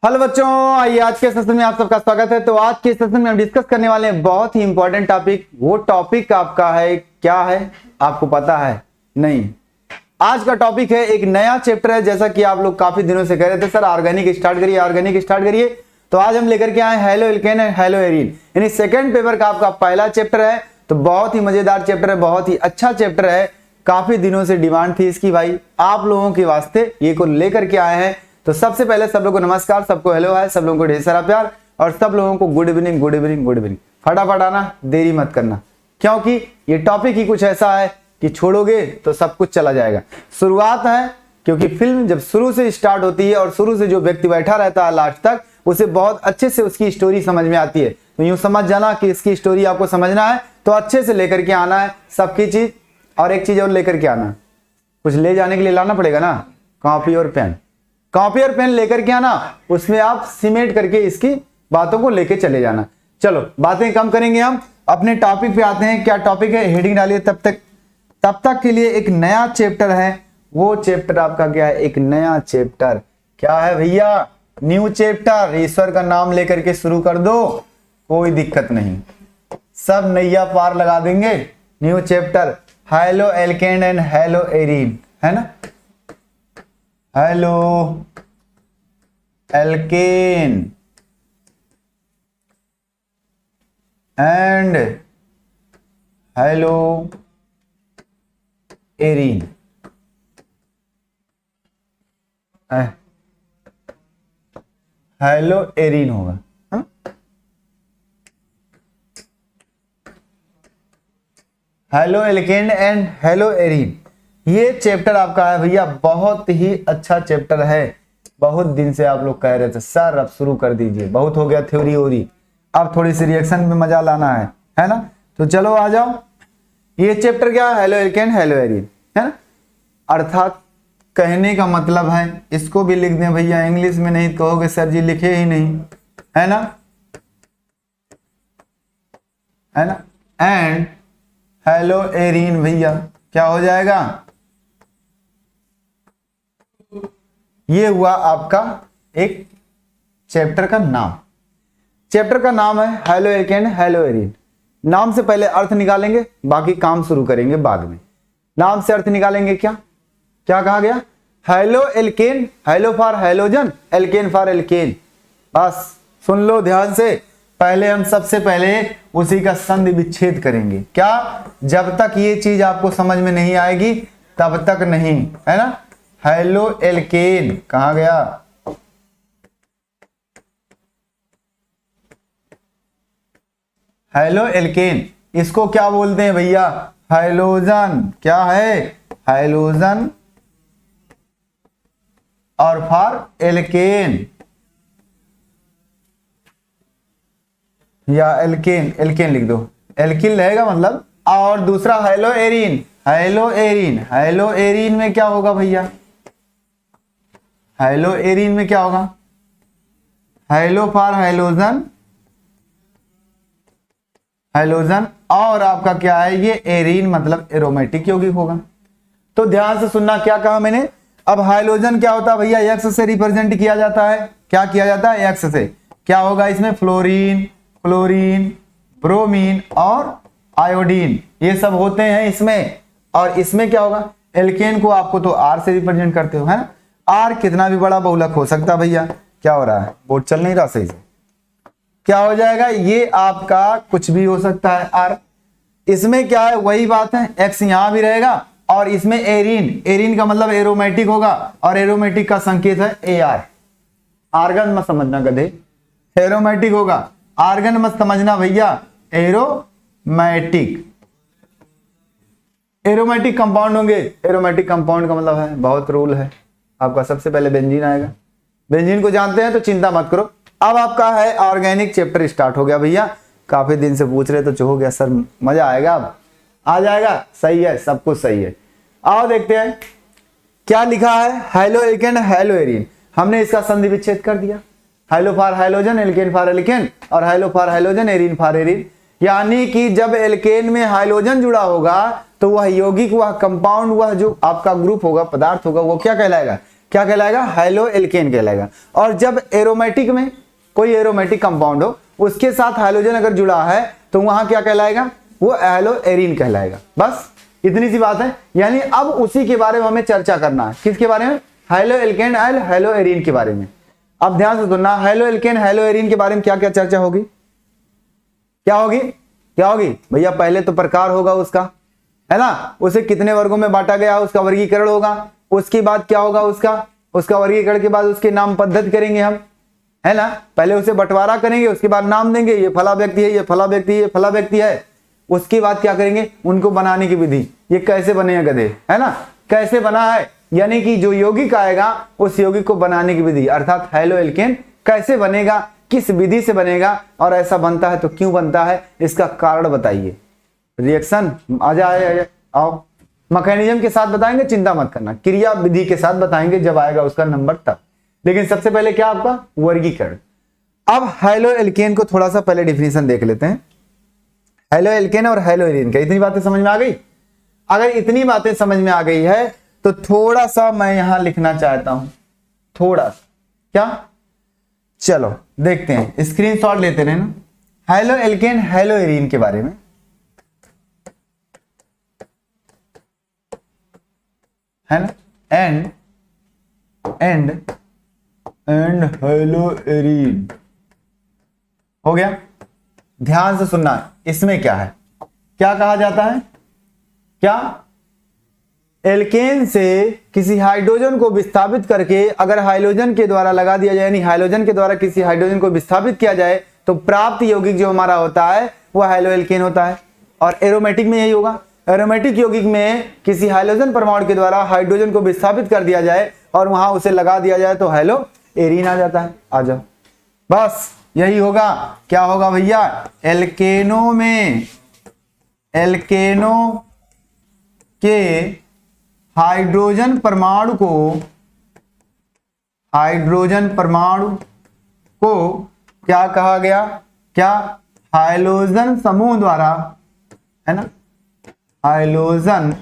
Hello बच्चों, आइए आज के सेशन में आप सबका स्वागत है। तो आज के सेशन में हम डिस्कस करने वाले हैं बहुत ही इंपॉर्टेंट टॉपिक। वो टॉपिक आपका है, क्या है आपको पता है? नहीं। आज का टॉपिक है, एक नया चैप्टर है। जैसा कि आप लोग काफी दिनों से कह रहे थे सर ऑर्गेनिक स्टार्ट करिए, ऑर्गेनिक स्टार्ट करिए। तो आज हम लेकर के आए halo alkane and hello arene, यानी सेकेंड पेपर का आपका पहला चैप्टर है। तो बहुत ही मजेदार चैप्टर है, बहुत ही अच्छा चैप्टर है। काफी दिनों से डिमांड थी इसकी भाई, आप लोगों के वास्ते ये को लेकर के आए हैं। तो सबसे पहले सब लोगों को नमस्कार, सबको हेलो है, सब लोगों को ढेर सारा प्यार और सब लोगों को good evening good evening good evening. फटाफट आना, देरी मत करना, क्योंकि ये टॉपिक ही कुछ ऐसा है कि छोड़ोगे तो सब कुछ चला जाएगा। शुरुआत है, क्योंकि फिल्म जब शुरू से स्टार्ट होती है और शुरू से जो व्यक्ति बैठा रहता है लास्ट तक, उसे बहुत अच्छे से उसकी स्टोरी समझ में आती है। तो यूं समझ जाना कि इसकी स्टोरी आपको समझना है तो अच्छे से लेकर के आना है सबकी चीज। और एक चीज और लेकर के आना, कुछ ले जाने के लिए लाना पड़ेगा ना, कॉपी और पेन। कॉपी और पेन लेकर के आना, उसमें आप सीमेंट करके इसकी बातों को लेके चले जाना। चलो बातें कम करेंगे, हम अपने टॉपिक पे आते हैं। क्या टॉपिक है, हेडिंग डालिए। तब तक के लिए एक नया चैप्टर है। वो चैप्टर आपका क्या है? एक नया चैप्टर। क्या है भैया? New chapter. ईश्वर का नाम लेकर के शुरू कर दो, कोई दिक्कत नहीं, सब नैया पार लगा देंगे। New chapter, halo alkane and hello arene, है ना? Halo alkane and hello arene. Hello arene होगा, हाँ? Halo alkane and hello arene. ये चैप्टर आपका है भैया, बहुत ही अच्छा चैप्टर है। बहुत दिन से आप लोग कह रहे थे सर अब शुरू कर दीजिए, बहुत हो गया थ्योरी वोरी, अब थोड़ी सी रिएक्शन में मजा लाना है ना? तो चलो आ जाओ। ये चैप्टर क्या है? हेलो एल्केन हेलो एरीन, है ना? अर्थात कहने का मतलब है, इसको भी लिख दें भैया, इंग्लिश में नहीं कहोगे सर जी लिखे ही नहीं, है ना? एंड हेलो एरीन भैया क्या हो जाएगा? ये हुआ आपका एक चैप्टर का नाम। चैप्टर का नाम है हेलो एल्केन हेलो एरीन। नाम से पहले अर्थ निकालेंगे, बाकी काम शुरू करेंगे बाद में। नाम से अर्थ निकालेंगे। क्या क्या कहा गया? Halo alkane, halo for halogen, alkane for alkane. बस सुन लो ध्यान से। पहले हम सबसे पहले उसी का संधि विच्छेद करेंगे। क्या? जब तक ये चीज आपको समझ में नहीं आएगी तब तक नहीं, है ना? हेलो एल्केन कहां गया? हेलो एल्केन, इसको क्या बोलते हैं भैया? हाइलोजन। क्या है? हाइलोजन। और फॉर एल्केन या एल्केन, एल्केन लिख दो, एल्किन रहेगा मतलब। और दूसरा hello arene, hello arene. Hello arene में क्या होगा भैया? हेलो एरीन में क्या होगा? Hello for halogen, halogen. और आपका क्या है ये? एरीन मतलब एरोमेटिक यौगिक होगा। तो ध्यान से सुनना, क्या कहा मैंने? अब हाइलोजन क्या होता है भैया? एक्स से रिप्रेजेंट किया जाता है। क्या किया जाता है? एक्स से। क्या होगा इसमें? फ्लोरीन, क्लोरीन, ब्रोमीन और आयोडीन, ये सब होते हैं इसमें। और इसमें क्या होगा? एल्केन को आपको तो आर से रिप्रेजेंट करते हो, है ना? आर कितना भी बड़ा बहुलक हो सकता है भैया। क्या हो रहा है? बोर्ड चल नहीं रहा सही से। क्या हो जाएगा? ये आपका कुछ भी हो सकता है आर। इसमें क्या है? वही बात है, एक्स यहां भी रहेगा और इसमें एरीन, एरीन का मतलब एरोमेटिक होगा और एरोमेटिक का संकेत है ए आर। आर्गन मत समझना गधे, एरोमेटिक होगा। आर्गन मत समझना भैया, एरोमेटिक। एरोमेटिक कंपाउंड होंगे। एरोमेटिक कंपाउंड का मतलब है, बहुत रूल है आपका। सबसे पहले बेंजीन आएगा, बेंजीन को जानते हैं तो चिंता मत करो। अब आपका है ऑर्गेनिक चैप्टर स्टार्ट हो गया भैया। काफी दिन से पूछ रहे तो हो गया सर, मजा आएगा, अब आ जाएगा। सही है, सब कुछ सही है। आओ देखते हैं क्या लिखा है। हेलो एल्केन हेलो एरीन, हमने इसका संधि विच्छेद कर दिया। Halo for halogen, alkane for alkane, और halo for halogen, arene for arene. यानी कि जब एल्केन में हाइलोजन जुड़ा होगा तो वह यौगिक, वह कंपाउंड, वह जो आपका ग्रुप होगा, पदार्थ होगा, वो क्या कहलाएगा? क्या कहलाएगा? हैलो एल्केन कहलाएगा। और जब एरोमेटिक में कोई एरोमेटिक कंपाउंड हो उसके साथ हाइड्रोजन अगर जुड़ा है तो वहां क्या कहलाएगा? वो हैलो एरीन कहलाएगा। बस इतनी सी बात है। यानी अब उसी के बारे में हमें चर्चा करना है। किसके बारे में? Hello alkene and hello arene के बारे में। अब ध्यान से सुनना, हैलो एल्केन हैलो एरीन के बारे में क्या क्या चर्चा होगी? क्या होगी? क्या होगी भैया? पहले तो प्रकार होगा उसका, है ना, उसे कितने वर्गों में बांटा गया उसका वर्गीकरण होगा। उसके बाद क्या होगा? उसका वर्गीकरण के बाद उसके नाम पद्धति करेंगे हम, है ना। पहले उसे बंटवारा करेंगे, उसके बाद नाम देंगे, ये फला व्यक्ति है, ये फला व्यक्ति है, ये फला व्यक्ति है। उसके बाद क्या करेंगे? उनको बनाने की विधि, ये कैसे बने गधे, है ना, कैसे बना है, यानी कि जो यौगिक आएगा उस यौगिक को बनाने की विधि, अर्थात हैलो एल्केन कैसे बनेगा, किस विधि से बनेगा, और ऐसा बनता है तो क्यों बनता है, इसका कारण बताइए। रिएक्शन आ जाए, आओ मैकेनिज्म के साथ बताएंगे, चिंता मत करना, क्रिया विधि के साथ बताएंगे जब आएगा उसका नंबर तब। लेकिन सबसे पहले क्या आपका? वर्गीकरण। अब हैलो एल्केन को थोड़ा सा पहले डिफिनेशन देख लेते हैं। हैलो एल्केन और हैलो एरीन का इतनी बातें समझ में आ गई? अगर इतनी बातें समझ में आ गई है तो थोड़ा सा मैं यहां लिखना चाहता हूं, थोड़ा सा। क्या? चलो देखते हैं, स्क्रीनशॉट लेते रहे ना। हैलो एल्केन हैलो एरीन के बारे में, है ना, एंड हैलो एरीन हो गया। ध्यान से सुनना, इसमें क्या है, क्या कहा जाता है? क्या? एल्केन से किसी हाइड्रोजन को विस्थापित करके अगर हाइड्रोजन के द्वारा लगा दिया जाए, यानी हाइड्रोजन के द्वारा किसी हाइड्रोजन को विस्थापित किया जाए तो प्राप्त यौगिक जो हमारा होता है वो हैलो एल्केन होता है। और एरोमेटिक में यही होगा। एरोमेटिक यौगिक में किसी हाइड्रोजन परमाणु के द्वारा हाइड्रोजन को विस्थापित कर दिया जाए और वहां उसे लगा दिया जाए तो हैलो एरीन आ जाता है। आ जाओ, बस यही होगा। क्या होगा भैया? एल्केनो में, एल्केनो के हाइड्रोजन परमाणु को क्या कहा गया? क्या? हाइड्रोजन समूह द्वारा, है ना, हाइड्रोजन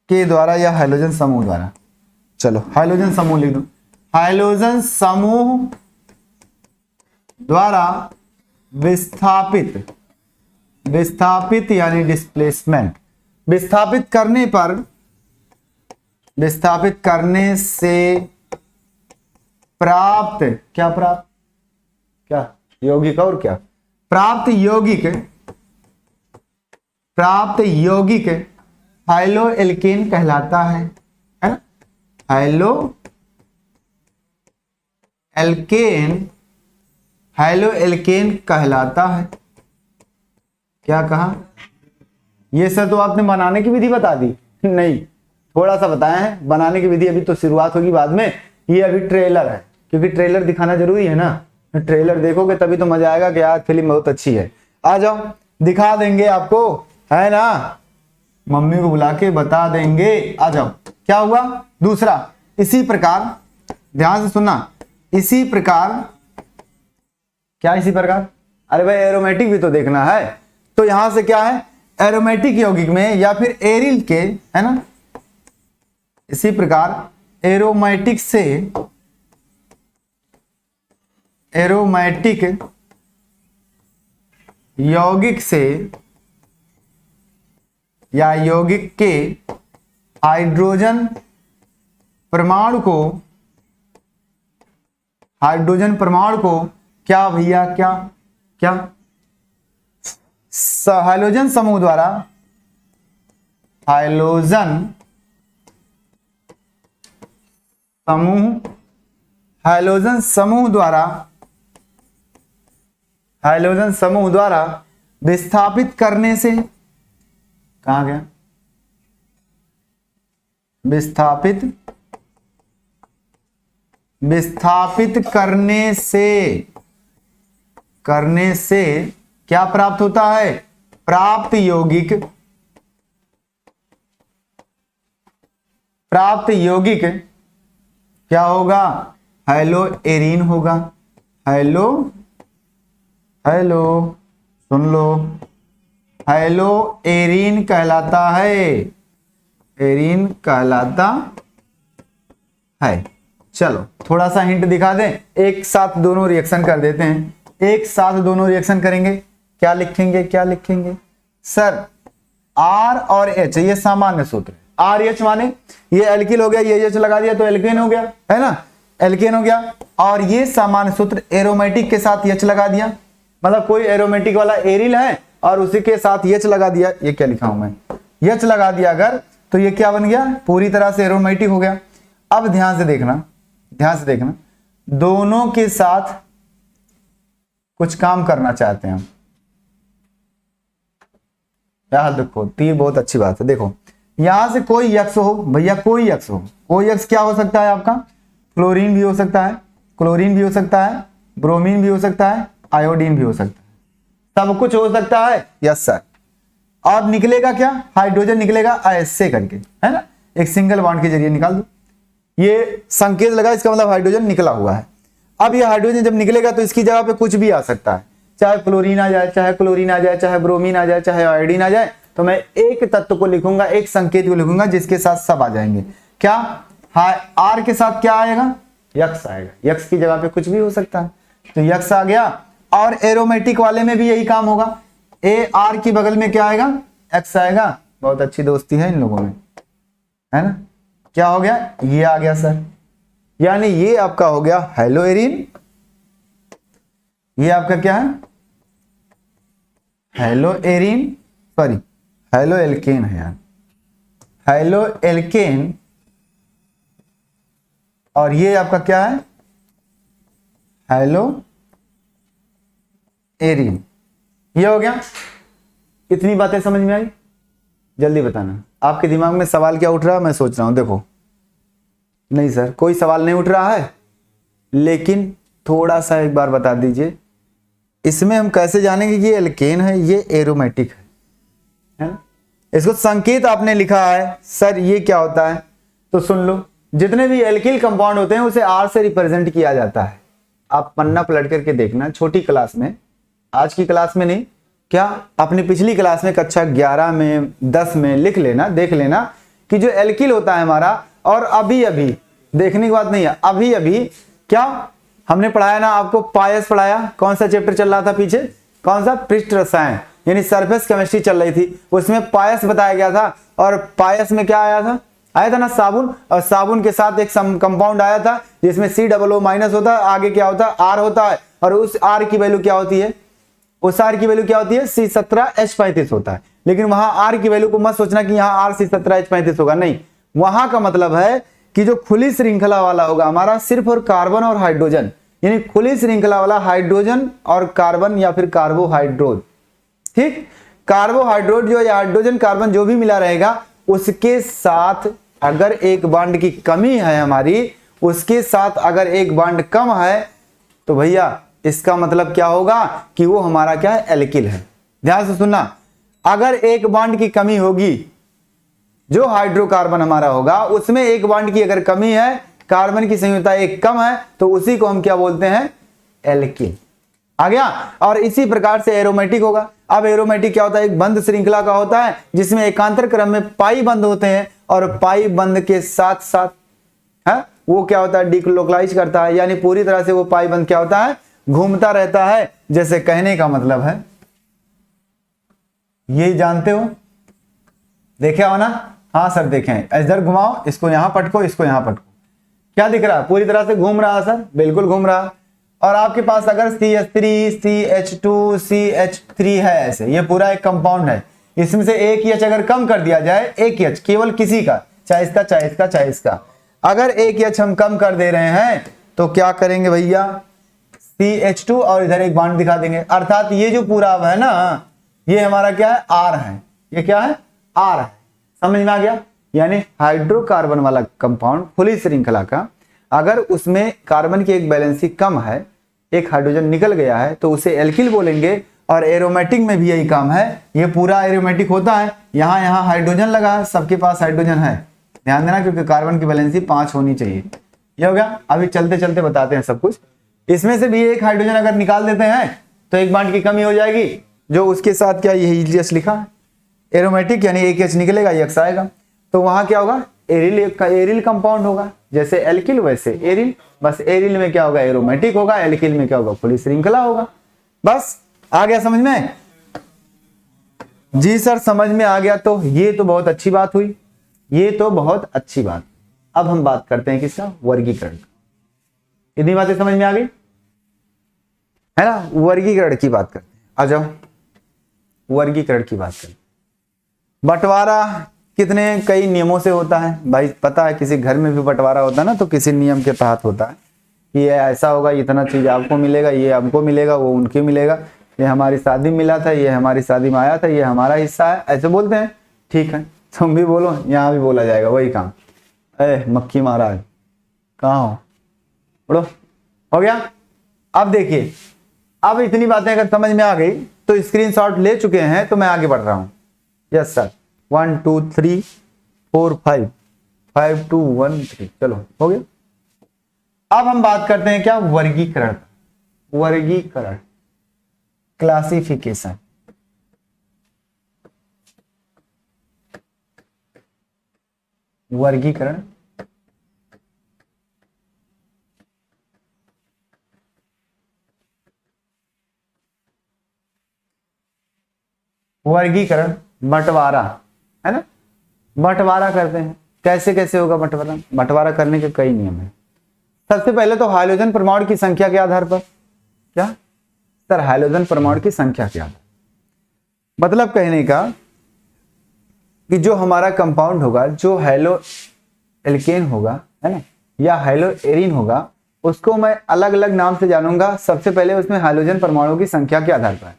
के द्वारा या हाइड्रोजन समूह द्वारा, चलो हाइड्रोजन समूह लिख दो, हाइड्रोजन समूह द्वारा विस्थापित यानी डिस्प्लेसमेंट, विस्थापित करने से प्राप्त, क्या प्राप्त? क्या? यौगिक। और क्या? प्राप्त यौगिक हैलो एल्केन कहलाता है ना। हैलो एल्केन कहलाता है। क्या कहा? ये सब तो आपने बनाने की विधि बता दी? नहीं, थोड़ा सा बताया है, बनाने की विधि अभी तो शुरुआत होगी बाद में। ये अभी ट्रेलर है, क्योंकि ट्रेलर दिखाना जरूरी है ना। ट्रेलर देखोगे तभी तो मजा आएगा कि यार फिल्म बहुत अच्छी है। आ जाओ, दिखा देंगे आपको, है ना, मम्मी को बुला के बता देंगे। आ जाओ, क्या हुआ? दूसरा, इसी प्रकार, ध्यान से सुनना, इसी प्रकार, क्या इसी प्रकार? अरे भाई एरोमेटिक भी तो देखना है। तो यहां से क्या है? एरोमेटिक यौगिक में या फिर एरिल के, है ना, इसी प्रकार एरोमेटिक यौगिक से या यौगिक के हाइड्रोजन परमाणु को क्या भैया? क्या हाइड्रोजन समूह द्वारा, हाइड्रोजन समूह द्वारा विस्थापित करने से, कहां गया? विस्थापित करने से क्या प्राप्त होता है? प्राप्त यौगिक क्या होगा? हैलो एरीन होगा। हैलो सुन लो, हैलो एरीन कहलाता है। एरीन कहलाता है। चलो थोड़ा सा हिंट दिखा दें, एक साथ दोनों रिएक्शन कर देते हैं, एक साथ दोनों रिएक्शन करेंगे। क्या लिखेंगे, क्या लिखेंगे सर? R और H, ये सामान्य सूत्र है। R H माने ये एल्किल हो गया, ये H लगा दिया तो एल्केन हो गया, है ना, एल्केन हो गया। और ये सामान्य सूत्र एरोमेटिक के साथ H लगा दिया, मतलब कोई एरोमेटिक वाला एरिल है और उसी के साथ H लगा दिया, ये क्या लिखा हूं मैं, H लगा दिया अगर, तो ये क्या बन गया, पूरी तरह से एरोमेटिक हो गया। अब ध्यान से देखना, ध्यान से देखना, दोनों के साथ कुछ काम करना चाहते हैं हम। यार देखो तीर बहुत अच्छी बात है, देखो यहां से कोई यक्स हो भैया, कोई यक्स हो, कोई यक्स क्या हो सकता है आपका, फ्लोरीन भी हो सकता है, क्लोरीन भी हो सकता है, ब्रोमीन भी हो सकता है, आयोडीन भी हो सकता है, सब कुछ हो सकता है। Yes sir. और निकलेगा क्या, हाइड्रोजन निकलेगा ऐसे करके, है ना, एक सिंगल बॉन्ड के जरिए निकाल दो, ये संकेत लगा, इसका मतलब हाइड्रोजन निकला हुआ है। अब ये हाइड्रोजन जब निकलेगा तो इसकी जगह पे कुछ भी आ सकता है, चाहे फ्लोरीन आ जाए, चाहे क्लोरीन आ जाए, चाहे ब्रोमीन आ जाए, चाहे आयोडीन आ जाए, तो मैं एक तत्व को लिखूंगा, एक संकेत को लिखूंगा जिसके साथ सब आ जाएंगे। क्या आर के साथ क्या आएगा, यक्स आएगा, यक्स की जगह पे कुछ भी हो सकता है, तो यक्स आ गया। और एरोमेटिक वाले में भी यही काम होगा, ए आर की बगल में क्या आएगा, एक्स आएगा। बहुत अच्छी दोस्ती है इन लोगों में, है ना। क्या हो गया, ये आ गया सर, यानी ये आपका हो गया हेलोएरिन, ये आपका क्या है, हेलोएरिन, सॉरी हेलोएल्केन है यार, हेलोएल्केन। और ये आपका क्या है, हेलोएरिन, ये हो गया। इतनी बातें समझ में आई, जल्दी बताना आपके दिमाग में सवाल क्या उठ रहा है, मैं सोच रहा हूं। देखो नहीं सर कोई सवाल नहीं उठ रहा है, लेकिन थोड़ा सा एक बार बता दीजिए, इसमें हम कैसे जानेंगे कि ये एल्केन है, ये एरोमेटिक है ना। इसको संकेत आपने लिखा है सर, ये क्या होता है, तो सुन लो, जितने भी एल्किल कंपाउंड होते हैं उसे आर से रिप्रेजेंट किया जाता है। आप पन्ना पलट करके देखना, छोटी क्लास में, आज की क्लास में नहीं, क्या अपनी पिछली क्लास में कक्षा 11 में 10 में लिख लेना, देख लेना कि जो एल्किल होता है हमारा, और अभी अभी देखने की बात नहीं है, अभी अभी क्या हमने पढ़ाया ना आपको, पायस पढ़ाया, कौन सा चैप्टर चल रहा था पीछे, कौन सा, पृष्ठ रसायन यानी सरफेस केमिस्ट्री चल रही थी, उसमें पायस बताया गया था। और पायस में क्या आया था ना, साबुन, और साबुन के साथ एक कंपाउंड आया था जिसमें COO माइनस होता है, आगे क्या होता है, R होता है, और उस R की वैल्यू क्या होती है, उस R की वैल्यू क्या होती है, C17H35 होता है। लेकिन वहां R की वैल्यू को मत सोचना कि यहाँ R C17H35 होगा, नहीं, वहां का मतलब है कि जो खुली श्रृंखला वाला होगा हमारा सिर्फ और कार्बन और हाइड्रोजन, यानी खुली श्रृंखला वाला हाइड्रोजन और कार्बन या फिर कार्बोहाइड्रोज, ठीक, कार्बोहाइड्रोज जो या हाइड्रोजन कार्बन जो भी मिला रहेगा, उसके साथ अगर एक बॉन्ड की कमी है हमारी, उसके साथ अगर एक बॉन्ड कम है, तो भैया इसका मतलब क्या होगा कि वो हमारा क्या है, एल्किल है। ध्यान से सुनना, अगर एक बॉन्ड की कमी होगी, जो हाइड्रोकार्बन हमारा होगा उसमें एक बॉन्ड की अगर कमी है, कार्बन की संयुक्ता एक कम है, तो उसी को हम क्या बोलते हैं, एल्किल। आ गया। और इसी प्रकार से एरोमेटिक होगा। अब एरोमेटिक क्या होता है, एक बंद श्रृंखला का होता है जिसमें एकांतर क्रम में पाई बंद होते हैं, और पाई बंद के साथ साथ है वो क्या होता है, डिलोकलाइज करता है, यानी पूरी तरह से वो पाई बंद क्या होता है, घूमता रहता है। जैसे कहने का मतलब है, ये जानते हो, देखे हो ना, हाँ सर देखें, इधर घुमाओ, इसको यहां पटको, इसको यहां पटको, क्या दिख रहा है, पूरी तरह से घूम रहा है सर, बिल्कुल घूम रहा है। और आपके पास अगर CH3 CH2 CH3 है, ऐसे ये पूरा एक कंपाउंड है, इसमें से एक H अगर कम कर दिया जाए, एक H केवल किसी का, चाहे इसका चाहे इसका चाहे इसका, अगर एक H हम कम कर दे रहे हैं तो क्या करेंगे भैया, CH2 और इधर एक बॉन्ड दिखा देंगे। अर्थात ये जो पूरा है ना, ये हमारा क्या है, R है, ये क्या है, R है। समझ में आ गया। यानी हाइड्रोकार्बन वाला कंपाउंड खुली श्रृंखला का, अगर उसमें कार्बन की एक बैलेंसी कम है, एक हाइड्रोजन निकल गया है, तो उसे एल्किल बोलेंगे। और एरोमेटिक में भी यही काम है, ये पूरा एरोमेटिक होता है, यहाँ यहाँ हाइड्रोजन लगा है, सबके पास हाइड्रोजन है, ध्यान देना, क्योंकि कार्बन की बैलेंसी 5 होनी चाहिए। ये हो गया। अभी चलते चलते बताते हैं सब कुछ। इसमें से भी एक हाइड्रोजन अगर निकाल देते हैं तो एक बॉन्ड की कमी हो जाएगी, जो उसके साथ क्या, यही जस्ट लिखा है एरोमेटिक, यानी एक H निकलेगा, एक आएगा, तो वहां क्या होगा, एरिल कंपाउंड होगा। जैसे एल्किल वैसे एरिल, बस एरिल में क्या होगा, एरोमेटिक होगा, एल्किल में क्या होगा, खुली श्रृंखला होगा। बस आ गया समझ में? जी सर समझ में आ गया। तो ये तो बहुत अच्छी बात हुई, ये तो बहुत अच्छी बात। अब हम बात करते हैं किसका, वर्गीकरण का। इतनी बातें समझ में आ गई है ना। वर्गीकरण की बात करते हैं, आ जाओ वर्गीकरण की बात करें। बंटवारा कितने कई नियमों से होता है भाई, पता है किसी घर में भी बंटवारा होता है ना तो किसी नियम के तहत होता है कि ये ऐसा होगा, इतना चीज आपको मिलेगा, ये हमको मिलेगा, वो उनके मिलेगा, ये हमारी शादी में मिला था, ये हमारी शादी में आया था, ये हमारा हिस्सा है, ऐसे बोलते हैं। ठीक है, तुम भी बोलो, यहाँ भी बोला जाएगा वही काम। मक्खी मारा है, कहाँ हो, उड़ो। हो गया। अब देखिए, अब इतनी बातें अगर समझ में आ गई तो स्क्रीनशॉट ले चुके हैं तो मैं आगे बढ़ रहा हूं। यस सर, 1 2 3 4 5 5 2 1 3, चलो हो गया। अब हम बात करते हैं क्या, वर्गीकरण। वर्गीकरण, क्लासिफिकेशन। वर्गीकरण, वर्गीकरण, बंटवारा है ना। बंटवारा करते हैं, कैसे कैसे होगा बंटवारा। बंटवारा करने के कई नियम है। सबसे पहले तो हाइड्रोजन परमाणु की संख्या के आधार पर। क्या सर, हाइड्रोजन परमाणु की संख्या के आधार, मतलब कहने का कि जो हमारा कंपाउंड होगा, जो हेलो एल्केन होगा है ना, या हेलो एरिन होगा, उसको मैं अलग अलग नाम से जानूंगा। सबसे पहले उसमें हाइड्रोजन परमाणु की संख्या के आधार पर,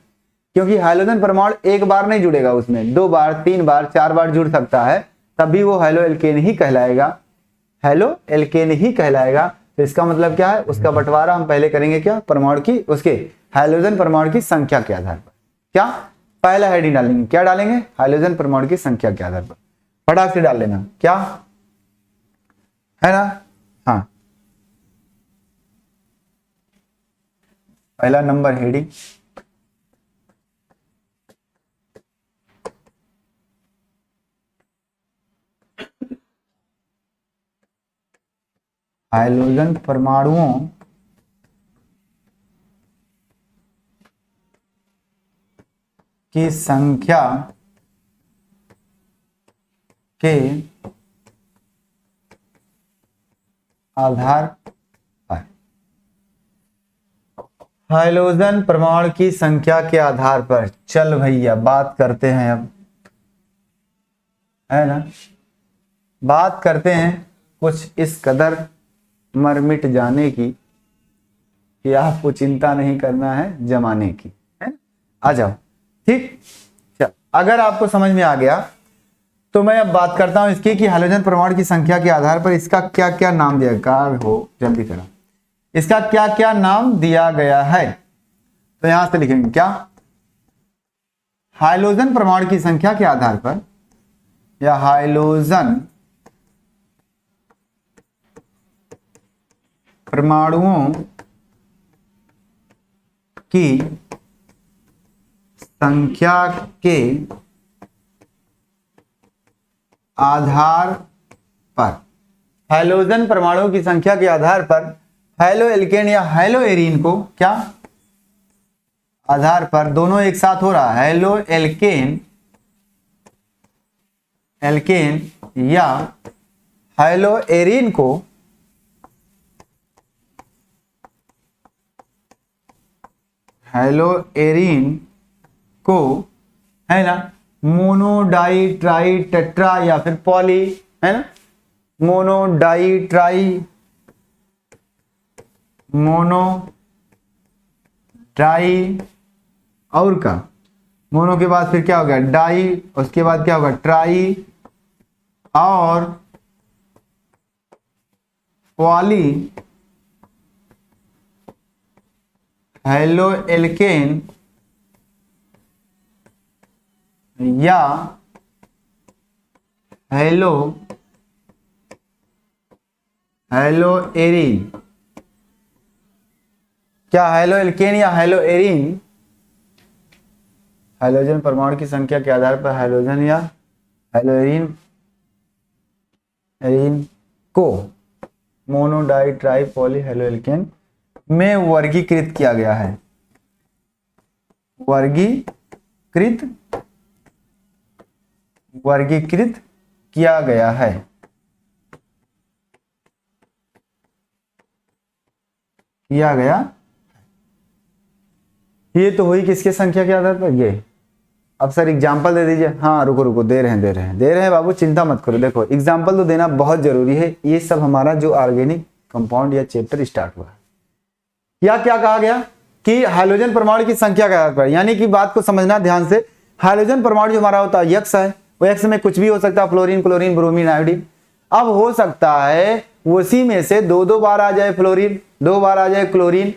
क्योंकि हाइड्रोजन परमाणु एक बार नहीं जुड़ेगा, उसमें 2 बार 3 बार 4 बार जुड़ सकता है, तभी वो हेलो एल्केन ही कहलाएगा। हेलो एल्केन ही कहलाएगा। तो इसका मतलब क्या है, उसका बंटवारा हम पहले करेंगे क्या, परमाणु की, उसके हाइड्रोजन परमाणु की संख्या के आधार पर। क्या पहला हेडिंग डालेंगे, क्या डालेंगे, हाइड्रोजन परमाणु की संख्या के आधार पर। फटाक से डाल लेना, क्या है ना। हाँ, पहला नंबर हेडिंग, हाइड्रोजन परमाणुओं की संख्या के आधार पर। हाइड्रोजन परमाणु की संख्या के आधार पर। चल भैया बात करते हैं अब, है ना। बात करते हैं कुछ इस कदर मर-मिट जाने की कि आपको चिंता नहीं करना है जमाने की, है ना। आ जाओ, ठीक। चल, अगर आपको समझ में आ गया तो मैं अब बात करता हूं इसकी कि हाइड्रोजन परमाणु की संख्या के आधार पर इसका क्या क्या नाम दिया गया हो, जल्दी करो, इसका क्या क्या नाम दिया गया है। तो यहां से लिखेंगे क्या, हाइड्रोजन परमाणु की संख्या के आधार पर, या हाइड्रोजन परमाणुओं की संख्या के आधार पर। हाइड्रोजन परमाणुओं की संख्या के आधार पर हेलो एल्केन या हेलो एरीन को क्या आधार पर, दोनों एक साथ हो रहा है, हेलो एल्केन एल्केन या हेलो एरीन को हेलो एरीन को, है ना, मोनो डाई ट्राई टेट्रा या फिर पॉली, है ना, mono di tri mono di, और का मोनो के बाद फिर क्या हो गया डाई, उसके बाद क्या होगा ट्राई, और पॉली हेलो एल्केन या हेलो एरीन। क्या हेलो एल्केन या हेलो एरीन हाइड्रोजन परमाणु की संख्या के आधार पर हाइड्रोजन या हेलो एरीन को mono di try poly haloalkane में वर्गीकृत किया गया है, वर्गीकृत किया गया है। ये तो हुई किसके संख्या के आधार पर? ये। अब सर एग्जाम्पल दे दीजिए। हाँ रुको रुको, दे रहे हैं बाबू, चिंता मत करो। देखो एग्जाम्पल तो देना बहुत जरूरी है। ये सब हमारा जो ऑर्गेनिक कंपाउंड या चैप्टर स्टार्ट हुआ है, या क्या कहा गया कि हाइड्रोजन परमाणु की संख्या के आधार पर, यानी कि बात को समझना ध्यान से। हाइड्रोजन परमाणु जो हमारा होता है यक्स है, वो यक्स में कुछ भी हो सकता है, फ्लोरीन, क्लोरीन, ब्रोमीन, आयोडीन। अब हो सकता है उसी में से दो बार आ जाए फ्लोरीन, 2 बार आ जाए क्लोरीन।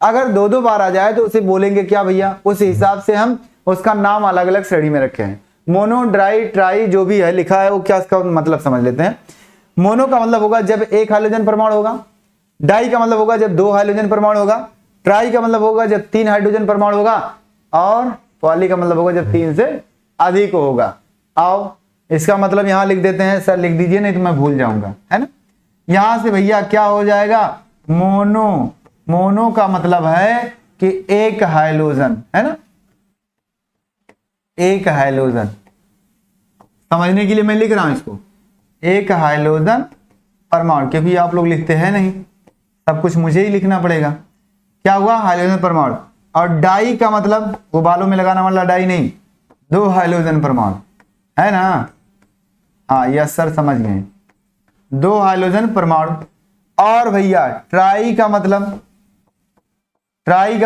अगर दो बार आ जाए तो उसे बोलेंगे क्या भैया? उस हिसाब से हम उसका नाम अलग अलग श्रेणी में रखे हैं। मोनो, ड्राई, ट्राई जो भी है लिखा है वो क्या, इसका मतलब समझ लेते हैं। मोनो का मतलब होगा जब एक हाइड्रोजन परमाणु होगा, डाई का मतलब होगा जब 2 हाइड्रोजन परमाणु होगा, ट्राई का मतलब होगा जब 3 हाइड्रोजन परमाणु होगा, और पॉली का मतलब होगा जब 3 से अधिक होगा। आओ इसका मतलब यहां लिख देते हैं। सर लिख दीजिए नहीं तो मैं भूल जाऊंगा, है ना। यहां से भैया क्या हो जाएगा? मोनो का मतलब है कि एक हाइड्रोजन, है ना, एक हाइड्रोजन। समझने के लिए मैं लिख रहा हूं इसको, एक हाइड्रोजन परमाणु, क्योंकि आप लोग लिखते हैं नहीं, सब कुछ मुझे ही लिखना पड़ेगा। क्या हुआ? हाइड्रोजन परमाणु। और डाई का मतलब वो बालों में लगाना वाला डाई नहीं, 2 हाइड्रोजन परमाणु, है ना। हाँ यस सर समझ गए, 2 हाइड्रोजन परमाणु। और भैया ट्राई का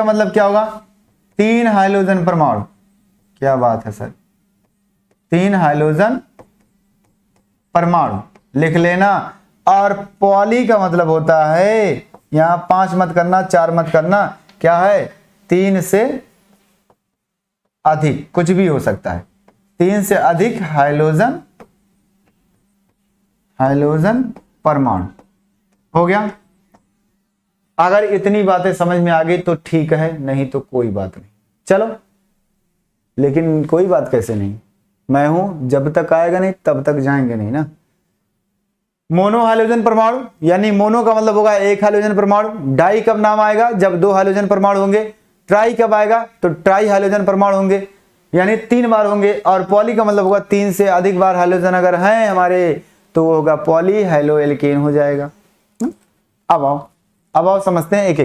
मतलब क्या होगा? 3 हाइड्रोजन परमाणु। क्या बात है सर, 3 हाइड्रोजन परमाणु लिख लेना। और पॉली का मतलब होता है, यहां 5 मत करना, 4 मत करना, क्या है? 3 से अधिक, कुछ भी हो सकता है, 3 से अधिक हाइड्रोजन परमाणु। हो गया? अगर इतनी बातें समझ में आ गई तो ठीक है, नहीं तो कोई बात नहीं। चलो, लेकिन कोई बात कैसे नहीं, मैं हूं, जब तक आएगा नहीं तब तक जाएंगे नहीं ना। मोनो हाइड्रोजन परमाणु, यानी मोनो का मतलब होगा एक हाइड्रोजन परमाणु। डाई कब नाम आएगा? जब 2 हाइड्रोजन परमाणु होंगे। ट्राई कब आएगा? तो ट्राई हाइड्रोजन परमाणु होंगे, यानी 3 बार होंगे। और पॉली का मतलब होगा 3 से अधिक बार हाइड्रोजन अगर हैं हमारे तो वो होगा पॉली हेलोएल्केन हो जाएगा। अब आओ समझते हैं, एक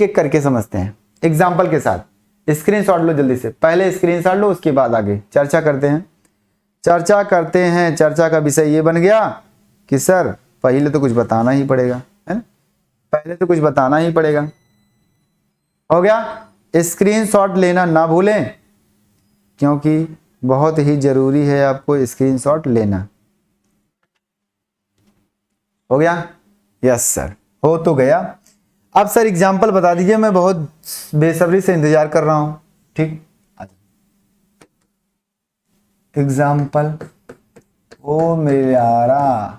एक करके समझते हैं एग्जाम्पल के साथ। स्क्रीनशॉट लो जल्दी से, पहले स्क्रीनशॉट लो, उसके बाद आगे चर्चा करते हैं। चर्चा का विषय ये बन गया कि सर पहले तो कुछ बताना ही पड़ेगा, है ना, पहले तो कुछ बताना ही पड़ेगा। हो गया? स्क्रीनशॉट लेना ना भूलें, क्योंकि बहुत ही जरूरी है आपको स्क्रीनशॉट लेना। हो गया? यस सर, हो तो गया। अब सर एग्जाम्पल बता दीजिए, मैं बहुत बेसब्री से इंतजार कर रहा हूं। ठीक, एग्जाम्पल। ओ मेरे यारा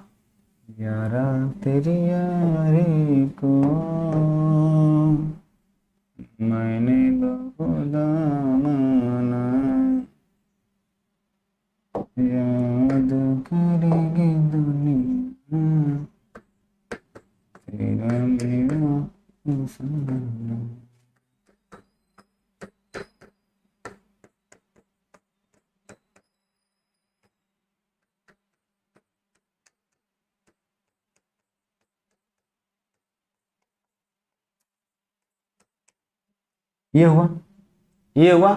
तेरी यारी को मैंने बहुधा माना, याद करेगी दुनिया तेरा मेरा इंसान। ये हुआ।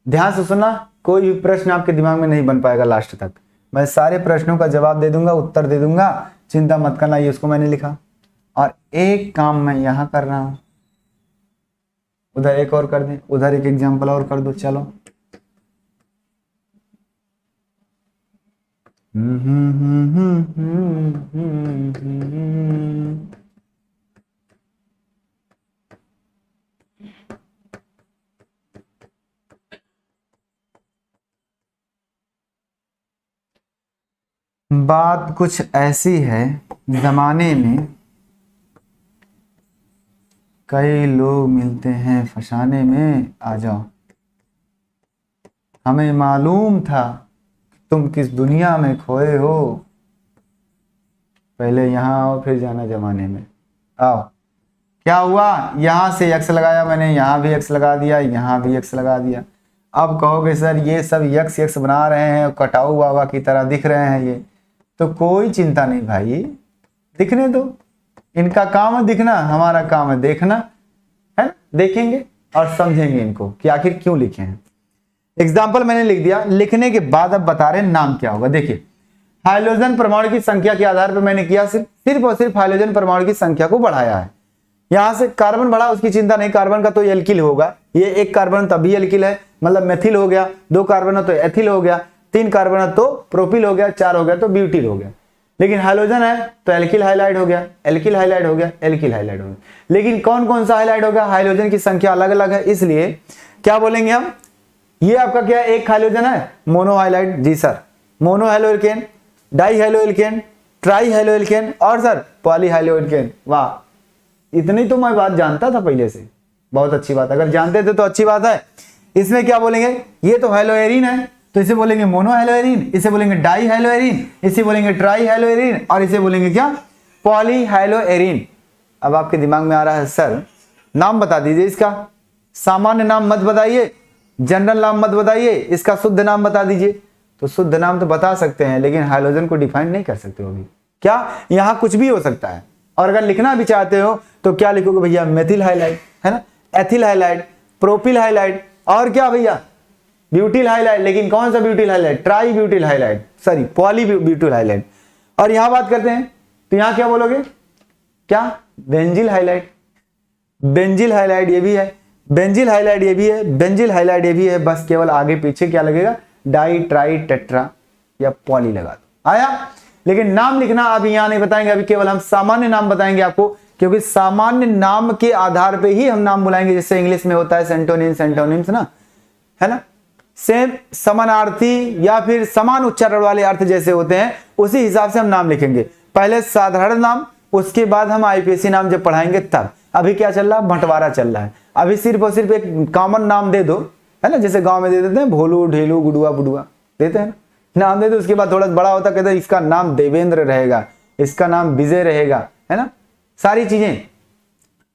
ध्यान से सुनना, कोई भी प्रश्न आपके दिमाग में नहीं बन पाएगा लास्ट तक। मैं सारे प्रश्नों का जवाब दे दूंगा, उत्तर दे दूंगा, चिंता मत करना। ये उसको मैंने लिखा, और एक काम मैं यहां कर रहा हूं, उधर एक और कर दें, उधर एक एग्जाम्पल और कर दो। चलो बात कुछ ऐसी है, जमाने में कई लोग मिलते हैं फसाने में, आ जाओ। हमें मालूम था तुम किस दुनिया में खोए हो, पहले यहाँ आओ फिर जाना जमाने में। आओ, क्या हुआ, यहाँ से x लगाया मैंने, यहाँ भी x लगा दिया, यहाँ भी x लगा दिया। अब कहोगे सर ये सब यक्स यक्स बना रहे हैं, कटाऊ बाबा की तरह दिख रहे हैं ये, तो कोई चिंता नहीं भाई, दिखने दो। इनका काम है दिखना, हमारा काम है देखना, है ना। देखेंगे और समझेंगे इनको कि आखिर क्यों लिखे हैं। एग्जाम्पल मैंने लिख दिया, लिखने के बाद अब बता रहे नाम क्या होगा। देखिए, हाइड्रोजन परमाणु की संख्या के आधार पर मैंने किया सिर्फ और सिर्फ हाइड्रोजन परमाणु की संख्या को बढ़ाया है। यहां से कार्बन बढ़ा, उसकी चिंता नहीं, कार्बन का तो एल्किल होगा, ये एक कार्बन तभी एल्किल है, मतलब मेथिल हो गया, 2 कार्बन है तो एथिल हो गया, 3 कार्बन है तो प्रोपिल हो गया, 4 हो गया तो ब्यूटिल हो गया। लेकिन हाइड्रोजन है तो एल्किल हाइलाइड हो गया, एल्किल हाइलाइड हो गया, एल्किल हाइलाइड हो गया। लेकिन कौन कौन सा हाइलाइड होगा, हाइड्रोजन की संख्या अलग अलग है, इसलिए क्या बोलेंगे हम, ये आपका क्या है, एक हाइड्रोजन है मोनो हाइलाइड, जी sir, mono halo alkane, di halo alkane, tri halo alkane और सर पॉली हाइलो एल्केन। वाह, इतनी तो मैं बात जानता था पहले से, बहुत अच्छी बात, अगर जानते थे तो अच्छी बात है। इसमें क्या बोलेंगे, ये तो हाइलोएरिन है तो इसे बोलेंगे मोनो हाइलोएरिन, इसे बोलेंगे डाई हाइलोएरिन, इसे बोलेंगे ट्राई हाइलोएरिन और इसे बोलेंगे क्या, पॉली हाइलोएरिन। अब आपके दिमाग में आ रहा है सर नाम बता दीजिए इसका, सामान्य नाम मत बताइए, जनरल नाम मत बताइए, इसका शुद्ध नाम बता दीजिए। तो शुद्ध नाम तो बता सकते हैं लेकिन हाइड्रोजन को डिफाइन नहीं कर सकते हो अभी। क्या, यहाँ कुछ भी हो सकता है, और अगर लिखना भी चाहते हो तो क्या लिखोगे भैया, मेथिल हाइलाइड, है ना, एथिल हाइलाइड, प्रोपिल हाइलाइड और क्या भैया, ब्यूटिल हाइलाइड। लेकिन कौन सा butyl halide, try butyl halide, sorry poly butyl halide. और यहां बात करते हैं तो यहां क्या बोलोगे, क्या, बेंजिल हाइलाइड, बेंजिल हाइलाइड ये भी है, बेंजिल हाइलाइड ये भी है, बेंजिल हाइलाइड ये भी है। बस केवल आगे पीछे क्या लगेगा, डाई ट्राई टेट्रा या पॉली लगा दो, आया। लेकिन नाम लिखना अभी यहां नहीं बताएंगे, अभी केवल हम सामान्य नाम बताएंगे आपको, क्योंकि सामान्य नाम के आधार पे ही हम नाम बुलाएंगे, जैसे इंग्लिश में होता है सेंटोनिम्स एंटोनिम्स ना, है ना, सेम समानार्थी या फिर समान उच्चारण वाले अर्थ जैसे होते हैं, उसी हिसाब से हम नाम लिखेंगे। पहले साधारण नाम, उसके बाद हम आईपीएससी नाम जब पढ़ाएंगे तब। अभी क्या चल रहा है, बंटवारा चल रहा है। अभी सिर्फ और सिर्फ एक कॉमन नाम दे दो, है ना, जैसे गांव में दे देते हैं भोलू ढेलू गुडुआ बुडुआ देते हैं ना, नाम दे दो। उसके बाद थोड़ा बड़ा होता कहते हैं इसका नाम देवेंद्र रहेगा, इसका नाम विजय रहेगा, है ना, सारी चीजें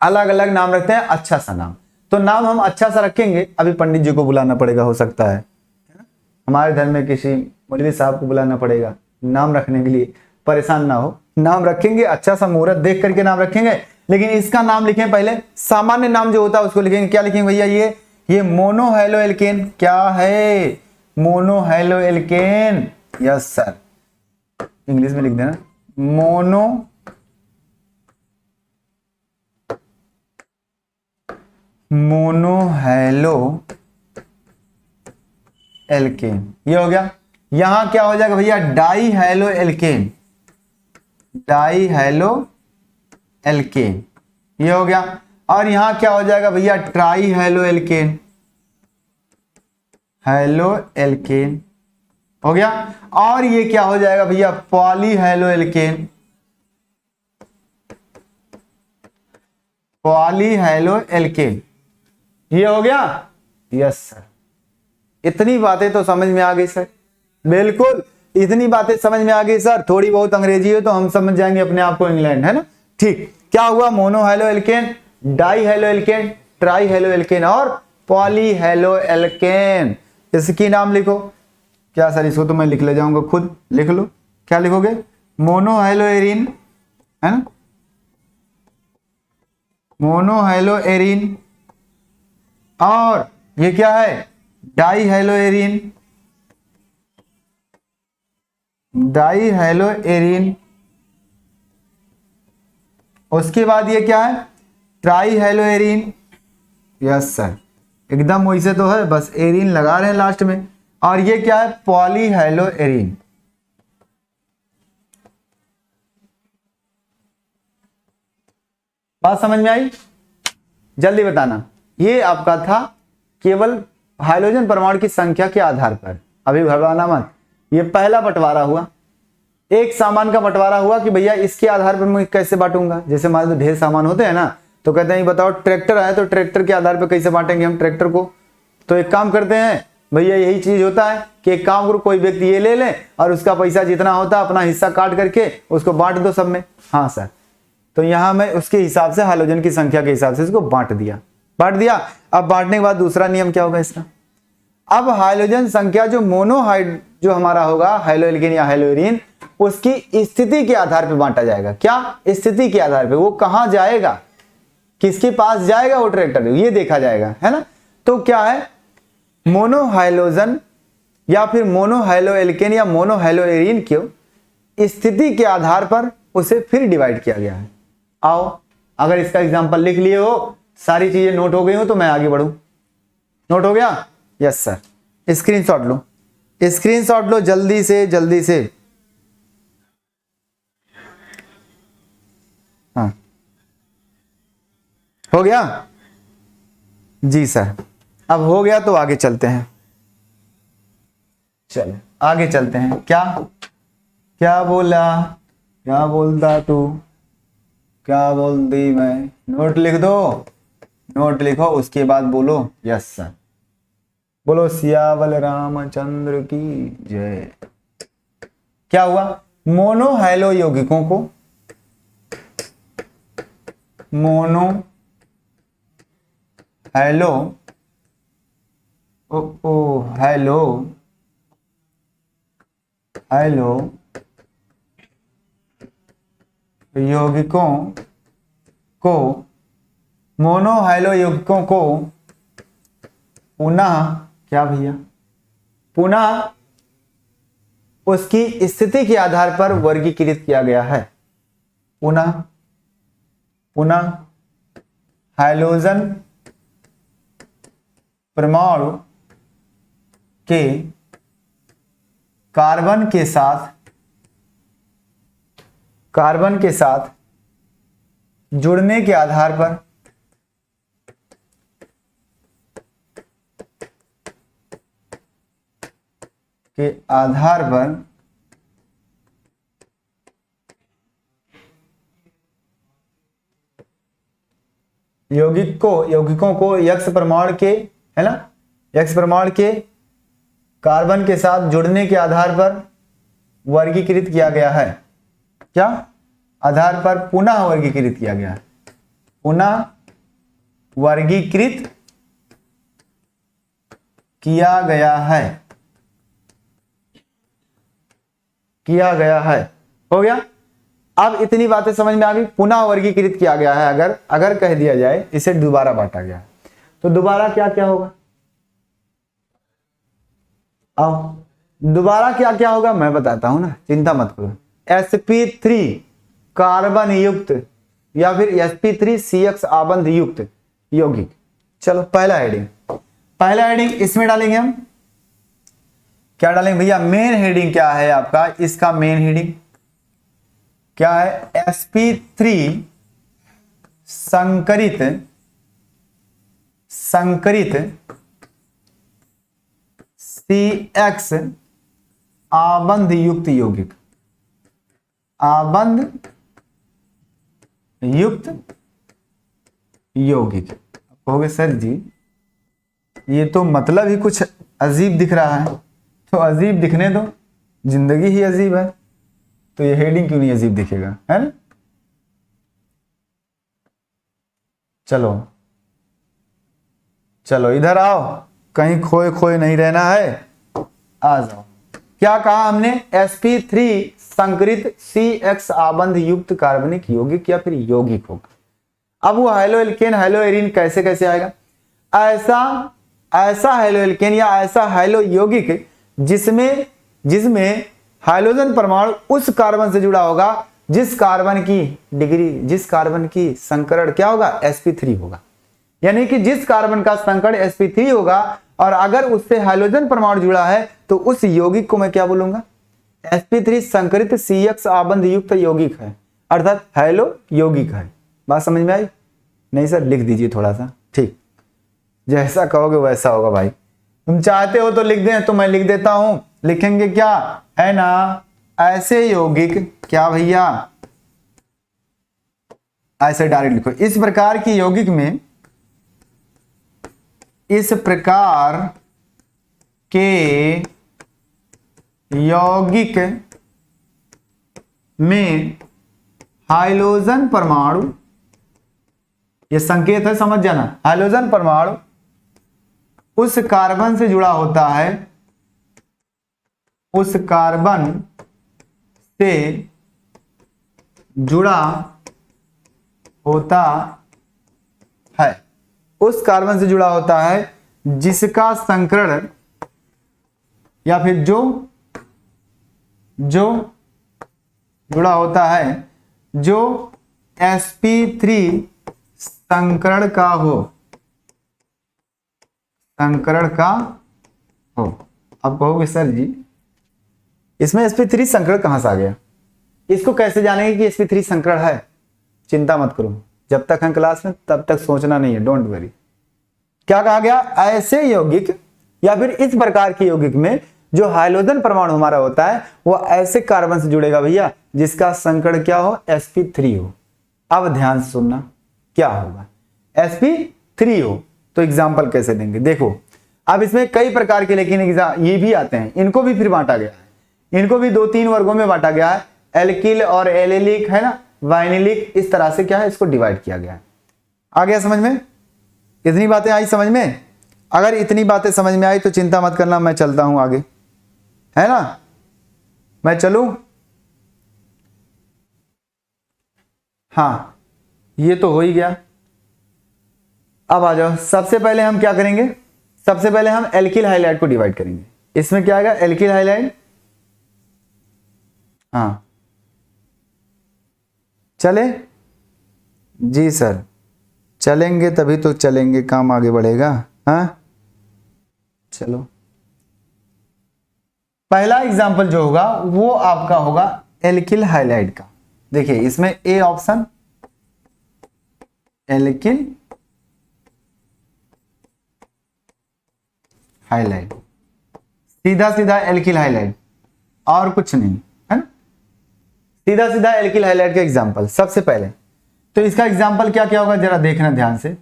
अलग अलग नाम रखते हैं, अच्छा सा नाम। तो नाम हम अच्छा सा रखेंगे, अभी पंडित जी को बुलाना पड़ेगा हो सकता है ना? हमारे धर्म में किसी मौलवी साहब को बुलाना पड़ेगा नाम रखने के लिए, परेशान ना हो, नाम रखेंगे अच्छा सा मुहूर्त देख करके नाम रखेंगे। लेकिन इसका नाम लिखें पहले, सामान्य नाम जो होता है उसको लिखेंगे, क्या लिखेंगे भैया, ये मोनो हाइलो एल्केन, क्या है, mono halo alkane, yes sir, English में लिख देना, मोनो मोनोहैलो एल्केन, ये हो गया। यहां क्या हो जाएगा भैया, di halo alkane, di halo alkane, ये हो गया। और यहां क्या हो जाएगा भैया, tri halo alkane, halo alkane हो गया। और ये क्या हो जाएगा भैया, poly halo alkane, poly halo alkane, ये हो गया। यस सर, इतनी बातें तो समझ में आ गई सर, बिल्कुल इतनी बातें समझ में आ गई सर। थोड़ी बहुत अंग्रेजी है तो हम समझ जाएंगे अपने आप को, इंग्लैंड, है ना, ठीक। क्या हुआ, mono halo alkane, di halo alkane, tri halo alkane और पॉली हैलो एल्केन। इसकी नाम लिखो, क्या सर, इसको तो मैं लिख ले जाऊंगा, खुद लिख लो, क्या लिखोगे, मोनो हैलो एरिन, है ना, मोनो हैलो एरिन, और ये क्या है, di halo arene, di halo arene. उसके बाद ये क्या है, tri halo arene, yes sir, एकदम वैसे तो है, बस एरिन लगा रहे हैं लास्ट में। और ये क्या है, पॉली हैलो एरिन। बात समझ में आई, जल्दी बताना। ये आपका था केवल हाइड्रोजन परमाणु की संख्या के आधार पर, अभी घबराना मत। ये पहला बंटवारा हुआ, एक सामान का बंटवारा हुआ कि भैया इसके आधार पर मैं कैसे बांटूंगा। जैसे मान लो ढेर सामान होते हैं ना, तो कहते हैं बताओ ट्रैक्टर है तो ट्रैक्टर के आधार पर कैसे बांटेंगे हम ट्रैक्टर को। तो एक काम करते हैं, भैया यही चीज होता है कि एक काम करो, कोई व्यक्ति ये ले ले और उसका पैसा जितना होता है अपना हिस्सा काट करके उसको बांट दो सब में। हाँ सर, तो यहां मैं उसके हिसाब से हाइड्रोजन की संख्या के हिसाब से इसको बांट दिया। अब बांटने के बाद दूसरा नियम क्या होगा इसका, अब हाइड्रोजन संख्या जो मोनोहाइड जो हमारा होगा हाइड्रोएल्केन या हाइड्रोएरीन, उसकी स्थिति के आधार पर बांटा जाएगा। क्या स्थिति के आधार पर, वो कहां जाएगा, किसके पास जाएगा वो ट्रैक्टर, ये देखा जाएगा, है ना। तो क्या है, मोनोहाइड्रोजन या फिर मोनोहाइड्रोएल्केन या मोनोहाइड्रोएरीन को स्थिति के आधार पर उसे फिर डिवाइड किया गया है। आओ, अगर इसका एग्जांपल लिख लिए हो, सारी चीजें नोट हो गई हो तो मैं आगे बढ़ूं। नोट हो गया? Yes sir. स्क्रीनशॉट लो जल्दी से। हाँ, हो गया जी सर। अब हो गया तो आगे चलते हैं। चलो आगे चलते हैं। क्या बोलता तू, क्या बोल दी मैं? नोट लिख दो, नोट लिखो, उसके बाद बोलो यस सर। बोलो सियावल रामचंद्र की जय। क्या हुआ, मोनोहाइलो यौगिकों को हेलो यौगिकों को मोनोहाइलो यौगिकों को पुनः क्या भैया, पुनः उसकी स्थिति के आधार पर वर्गीकृत किया गया है। पुनः हाइड्रोजन परमाणु के कार्बन के साथ जुड़ने के आधार पर यौगिकों को यक्ष परमाणु के, है ना, यक्ष परमाणु के कार्बन के साथ जुड़ने के आधार पर वर्गीकृत किया गया है। क्या आधार पर पुनः वर्गीकृत किया गया है, पुनः वर्गीकृत किया गया है। हो गया। अब इतनी बातें समझ में आ गई। पुनः वर्गीकृत किया गया है, अगर कह दिया जाए इसे दोबारा बांटा गया है, तो दोबारा क्या क्या होगा? आओ दोबारा क्या क्या होगा मैं बताता हूं ना, चिंता मत करो। sp3 कार्बन युक्त या फिर sp3CX आबंध युक्त यौगिक। चलो पहला हेडिंग इसमें डालेंगे हम। क्या डालेंगे भैया? मेन हेडिंग क्या है आपका? इसका मेन हेडिंग क्या है? sp3 संकरित CX आबंध युक्त यौगिक। कहोगे सर जी ये तो मतलब ही कुछ अजीब दिख रहा है। तो अजीब दिखने दो, जिंदगी ही अजीब है, तो ये हेडिंग क्यों नहीं अजीब दिखेगा, है ना? चलो इधर आओ, कहीं खोए नहीं रहना है, आ जाओ। क्या कहा हमने? sp3 संकरित CX आबंध युक्त कार्बनिक यौगिक या फिर यौगिक होगा। अब वो हाइड्रोएल्केन हाइड्रोएरीन कैसे आएगा? ऐसा हाइड्रोएल्केन या ऐसा हाइड्रो यौगिक जिसमें हाइड्रोजन परमाणु उस कार्बन से जुड़ा होगा जिस कार्बन की संकरण क्या होगा? sp3 होगा। यानी कि जिस कार्बन का संकरण sp3 होगा और अगर उससे हाइड्रोजन परमाणु जुड़ा है तो उस यौगिक को मैं क्या बोलूंगा? sp3 संकरित CX आबंध युक्त यौगिक है, अर्थात हाइड्रो यौगिक है। बात समझ में आई? नहीं सर लिख दीजिए थोड़ा सा। ठीक, जैसा कहोगे वैसा होगा भाई। तुम चाहते हो तो लिख दें, तो मैं लिख देता हूं। लिखेंगे क्या है ना, ऐसे यौगिक, क्या भैया? ऐसे डायरेक्ट लिखो। इस प्रकार की यौगिक में, इस प्रकार के यौगिक में हाइड्रोजन परमाणु, ये संकेत है, समझ जाना, हाइड्रोजन परमाणु उस कार्बन से जुड़ा होता है, उस कार्बन से जुड़ा होता है, उस कार्बन से जुड़ा होता है जिसका संकरण या फिर जो जुड़ा होता है जो sp3 संकरण का हो, संकरण का हो। अब कहोगे सर जी इसमें sp3 संकरण कहां से आ गया, इसको कैसे जानेंगे कि sp3 संकरण है? चिंता मत करो, जब तक हम क्लास में तब तक सोचना नहीं है, डोंट वरी। क्या कहा गया? ऐसे यौगिक या फिर इस प्रकार के यौगिक में जो हाइड्रोजन परमाणु हमारा होता है वो ऐसे कार्बन से जुड़ेगा भैया जिसका संकरण क्या हो, sp3 हो। अब ध्यान से सुनना, क्या होगा? sp3 हो तो एग्जाम्पल कैसे देंगे? देखो अब इसमें कई प्रकार के लेकिन ये भी आते हैं, इनको भी फिर बांटा गया है, इनको भी 2-3 वर्गों में बांटा गया है, एल्किल और एलेलिक है ना, वाइनिलिक, इस तरह से क्या है इसको डिवाइड किया गया है। आ गया समझ में? इतनी बातें आई समझ में? अगर इतनी बातें समझ में आई तो चिंता मत करना, मैं चलता हूं आगे, है ना, मैं चलूं? हाँ ये तो हो ही गया। अब आ जाओ, सबसे पहले हम क्या करेंगे? सबसे पहले हम एल्किल हाइलाइड को डिवाइड करेंगे। इसमें क्या आएगा? एल्किल हाइलाइड, हाँ चले जी सर, चलेंगे तभी तो चलेंगे, काम आगे बढ़ेगा। हाँ चलो, पहला एग्जांपल जो होगा वो आपका होगा एल्किल हाइलाइड का। देखिए इसमें ए ऑप्शन एल्किल हाइलाइड, सीधा सीधा एल्किल हाइलाइड और कुछ नहीं है ना, सीधा सीधा एल्किल हाइलाइड का एग्जांपल। सबसे पहले तो इसका एग्जांपल क्या क्या होगा जरा देखना ध्यान से,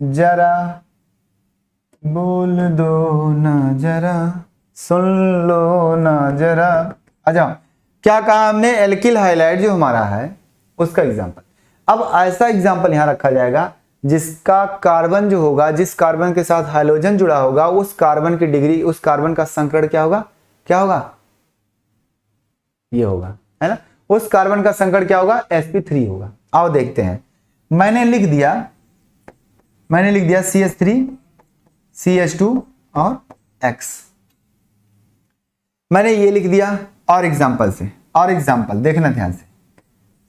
जरा बोल दो ना, जरा सुन लो ना, जरा आ जाओ। क्या कहा हमने? एल्किल हाइलाइड जो हमारा है उसका एग्जांपल। अब ऐसा एग्जांपल यहां रखा जाएगा जिसका कार्बन जो होगा, जिस कार्बन के साथ हाइड्रोजन जुड़ा होगा, उस कार्बन की डिग्री, उस कार्बन का संकरण क्या होगा? क्या होगा? ये होगा, है ना, उस कार्बन का संकरण क्या होगा? sp3 होगा। आओ देखते हैं, मैंने लिख दिया CH3 CH2 और X, मैंने ये लिख दिया। और एग्जांपल से, और एग्जांपल देखना ध्यान से,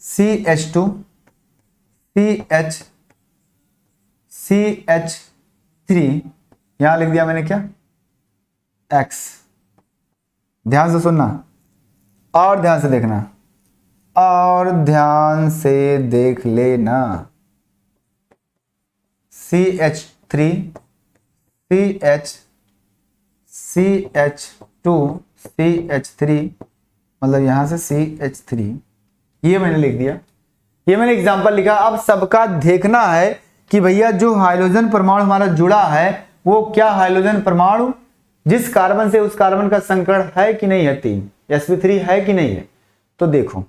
CH2 CH3 यहां लिख दिया मैंने क्या? X। ध्यान से सुनना और ध्यान से देखना और ध्यान से देख लेना, CH3 CH2 CH3 मतलब यहां से CH3, ये मैंने लिख दिया, ये मैंने एग्जांपल लिखा। अब सबका देखना है कि भैया जो हाइड्रोजन परमाणु हमारा जुड़ा है वो क्या हाइड्रोजन परमाणु जिस कार्बन से उस कार्बन का संकरण है कि नहीं है, 3 sp3 है कि नहीं है। तो देखो